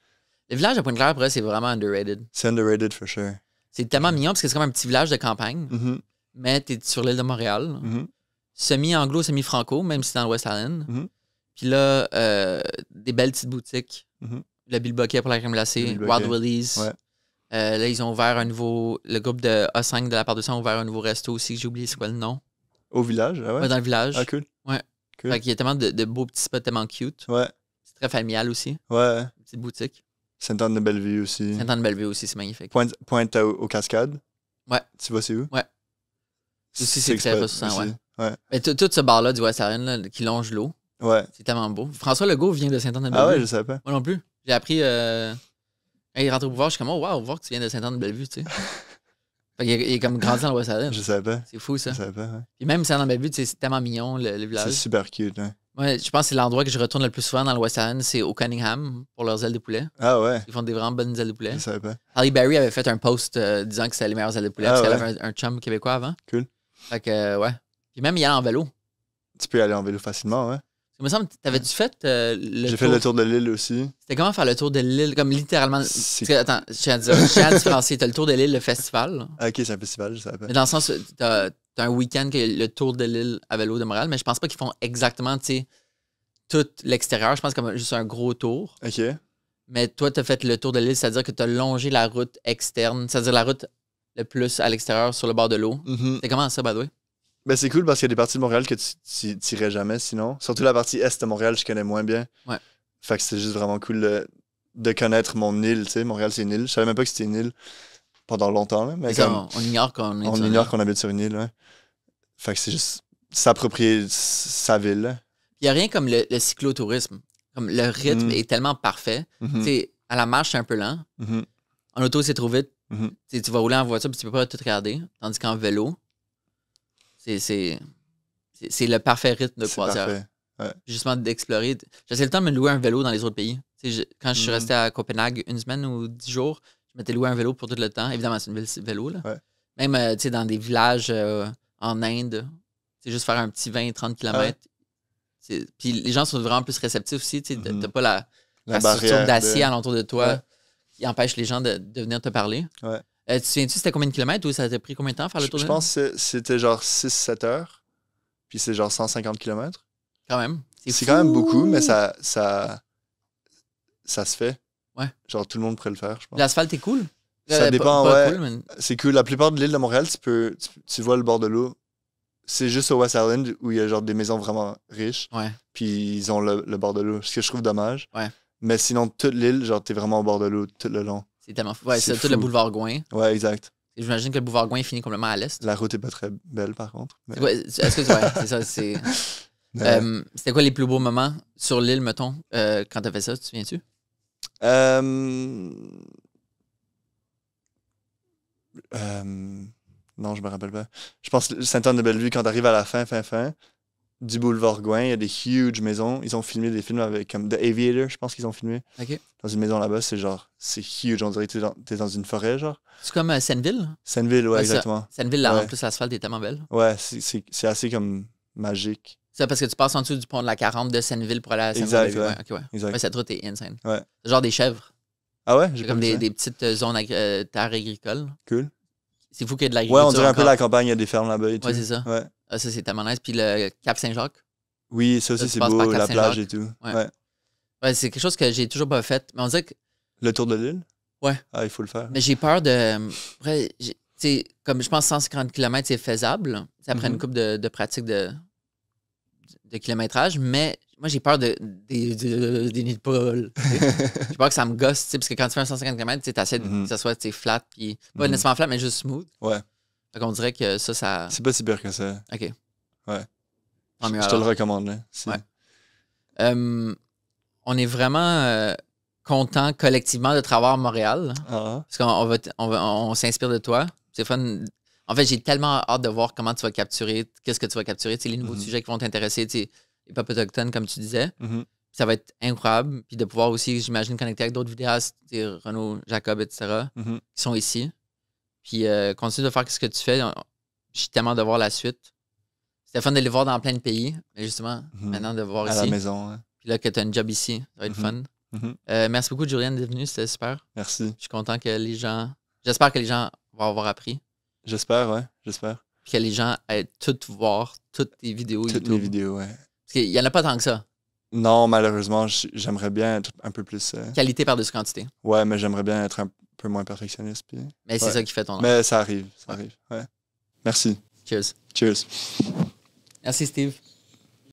Le village de Pointe-Claire, pour vrai, c'est vraiment underrated. C'est underrated for sure. C'est tellement mignon parce que c'est comme un petit village de campagne, Mhm, mais t'es sur l'île de Montréal. mhm, Semi-anglo, semi-franco, même si c'est dans le West Island. mhm. Puis là, des belles petites boutiques. Mhm. Le Bill Bucket pour la crème glacée, Le Bill Wild Bucket. Willie's. Ouais. Là, ils ont ouvert un nouveau... Le groupe de A5 de la part de ça a ouvert un nouveau resto aussi, que j'ai oublié c'est quoi le nom. Au village, ah ouais? Ouais, dans le village. Ah, cool. Ouais. Cool. Fait qu'il y a tellement de beaux petits spots tellement cute. Ouais, C'est très familial aussi. ouais. Une petite boutique. Sainte-Anne-de-Bellevue aussi. Saint-Anne-Bellevue aussi, c'est magnifique. Pointe aux Cascades. Ouais. Tu vois, c'est où? Ouais. Aussi, c'est très expat ressourçant, aussi. Ouais. Mais tout ce bar-là du West Island là, qui longe l'eau, Ouais. c'est tellement beau. François Legault vient de Ah Saint-Anne-de-Bellevue. ouais, je savais pas. Moi non plus. J'ai appris. Quand il rentre au pouvoir, je suis comme, oh, wow, voir que tu viens de Saint-Anne-de-Bellevue, tu sais. Fait qu'il est comme grandi dans le West Island. Je savais pas. C'est fou, ça. Je savais pas, ouais. Puis même Saint-Anne-de-Bellevue, tu sais, c'est tellement mignon, le C'est village. super cute, hein. Ouais, je pense que c'est l'endroit que je retourne le plus souvent dans le West Island, c'est au Cunningham pour leurs ailes de poulet. Ah ouais, Ils font des vraiment bonnes ailes de poulet. je savais pas. Halle Berry avait fait un post disant que c'était les meilleures ailes de poulet Ah parce qu'elle ouais. avait un chum québécois avant. Cool. Fait que, ouais. Puis même, il y allait en vélo. Tu peux y aller en vélo facilement, ouais. Il me semble, t'avais-tu fait le J'ai fait le tour de l'île aussi. C'était comment faire le tour de l'île, comme littéralement... C'est- Parce que, attends, je tiens à différencier. T'as le tour de l'île, le festival. Ah, ok, c'est un festival, je savais pas. Mais dans le sens, t'as un week-end qui est le tour de l'île à vélo de Montréal, mais je pense pas qu'ils font exactement, tu sais, tout l'extérieur. Je pense comme juste un gros tour. Ok. Mais toi, t'as fait le tour de l'île, c'est-à-dire que t'as longé la route externe, c'est-à-dire la route le plus à l'extérieur sur le bord de l'eau. Mhm. C'est comment ça, by the way? Ben, c'est cool parce qu'il y a des parties de Montréal que tu t'irais jamais sinon. Surtout la partie est de Montréal, je connais moins bien. Ouais. Fait que c'est juste vraiment cool de connaître mon île, tu sais. Montréal, c'est une île. Je savais même pas que c'était une île pendant longtemps, là. Mais Ça, comme, on ignore qu'on est on sur- ignore qu'on habite sur une île, ouais. Fait que c'est juste s'approprier sa ville, là. Il n'y a rien comme le cyclotourisme. Comme le rythme Mm. est tellement parfait. Mhm. Tu sais, à la marche, c'est un peu lent. Mhm. En auto, c'est trop vite. Mhm. Tu sais, tu vas rouler en voiture puis tu peux pas tout regarder. Tandis qu'en vélo, c'est le parfait rythme de C'est croisière. parfait. Justement, d'explorer. J'essaie le temps de me louer un vélo dans les autres pays. Tu sais, quand je suis Mhm. resté à Copenhague une semaine ou 10 jours, je m'étais loué un vélo pour tout le temps. Évidemment, c'est une ville vélo. Là. Ouais. Même tu sais, dans des villages en Inde, c'est juste faire un petit 20-30 km. Puis les gens sont vraiment plus réceptifs aussi. Tu sais, Mhm. t'as pas la structure barrière d'acier de- alentour de toi Ouais. qui empêche les gens de venir te parler. Ouais. Tu te souviens-tu, c'était combien de kilomètres ou ça t'a pris combien de temps à faire le tour Je de pense que c'était genre 6-7 heures. Puis c'est genre 150 km. Quand même. C'est quand même beaucoup, mais ça se fait. Ouais. Genre, tout le monde pourrait le faire, je pense. L'asphalte est cool? Ça dépend, ouais. Cool, mais... C'est cool. La plupart de l'île de Montréal, tu vois le bord de l'eau. C'est juste au West Island où il y a genre des maisons vraiment riches. Ouais. Puis ils ont le bord de l'eau. Ce que je trouve dommage. Ouais. Mais sinon, toute l'île, genre, t'es vraiment au bord de l'eau tout le long. C'est tellement fou. Ouais, C'est c'est tout le fou. boulevard Gouin. Ouais, exact. Et j'imagine que le boulevard Gouin finit complètement à l'est. La route est pas très belle, par contre. Mais- Ouais, est-ce que ouais, c'est ça, c'est... C'était quoi les plus beaux moments sur l'île, mettons, quand t'as fait ça, tu te souviens-tu? Non, je me rappelle pas. Je pense que Sainte-Anne-de-Bellevue, quand t'arrives à la fin, du boulevard Gouin, il y a des huge maisons. Ils ont filmé des films avec comme The Aviator, je pense qu'ils ont filmé. OK. Dans une maison là-bas, c'est huge. On dirait que t'es dans une forêt, genre. C'est comme Senneville? Senneville, ouais, Ouais, exactement. Senneville, là, Ouais. en plus, l'asphalte est tellement belle. Ouais, c'est assez comme magique. C'est parce que tu passes en dessous du pont de la 40 de Senneville pour aller à Exact, Senneville. ouais. OK, ouais. Exact. Ouais, cette route est insane. Ouais. C'est genre des chèvres. Ah ouais? J'ai C'est pas comme vu ça. des petites zones terres agricoles. Cool. C'est fou qu'il y ait de Ouais, l'agriculture. on dirait un peu encore. la campagne, il y a des fermes là-bas et tout. Ouais, c'est ça. Ouais. Ah, ça, c'est tellement nice. Puis le Cap Saint-Jacques. Oui, ça Là, aussi, tu c'est passes beau, par la Cap-Saint-Jacques. plage et tout. Ouais. Ouais. Ouais, c'est quelque chose que j'ai toujours pas fait. Mais on dirait que. Le tour de l'île? Ouais. Ah, il faut le faire. Mais j'ai peur de. Après, tu sais, comme je pense 150 km, c'est faisable. C'est après une couple de pratiques de kilométrage. Mais moi, j'ai peur des nids de poules. J'ai peur que ça me gosse. Parce que quand tu fais un 150 km, tu essaies que ça soit flat. Puis, pas nécessairement flat, mais juste smooth. Ouais. Fait qu'on dirait que ça. C'est pas si pire que ça. OK. Ouais. Tant mieux Je te le alors. recommande, là. Ouais. On est vraiment content collectivement de te revoir à Montréal. Ah. Parce on s'inspire de toi. C'est fun. En fait, j'ai tellement hâte de voir comment tu vas capturer, qu'est-ce que tu vas capturer, les nouveaux sujets qui vont t'intéresser, les peuples autochtones, comme tu disais. Ça va être incroyable. Puis de pouvoir aussi, j'imagine, connecter avec d'autres vidéastes, Renaud, Jacob, etc., qui sont ici. Puis continue de faire ce que tu fais. Je suis tellement de voir la suite. C'était fun de les voir dans plein de pays. Mais justement, maintenant de voir À ici. la maison, hein. Puis là, que tu as un job ici, ça va être fun. Merci beaucoup, Juliane, d'être venue. C'était super. Merci. Je suis content que les gens. J'espère que les gens vont avoir appris. J'espère, ouais. J'espère. Puis que les gens aient toutes voir toutes tes vidéos Toutes YouTube. mes vidéos, ouais. Parce qu'il n'y en a pas tant que ça. Non, malheureusement, j'aimerais bien être un peu plus... Qualité par-dessus quantité. Ouais, mais j'aimerais bien être un peu moins perfectionniste. Puis... Mais c'est ça qui fait ton nom. Mais ça arrive, ouais. Merci. Cheers. Cheers. Merci, Steve.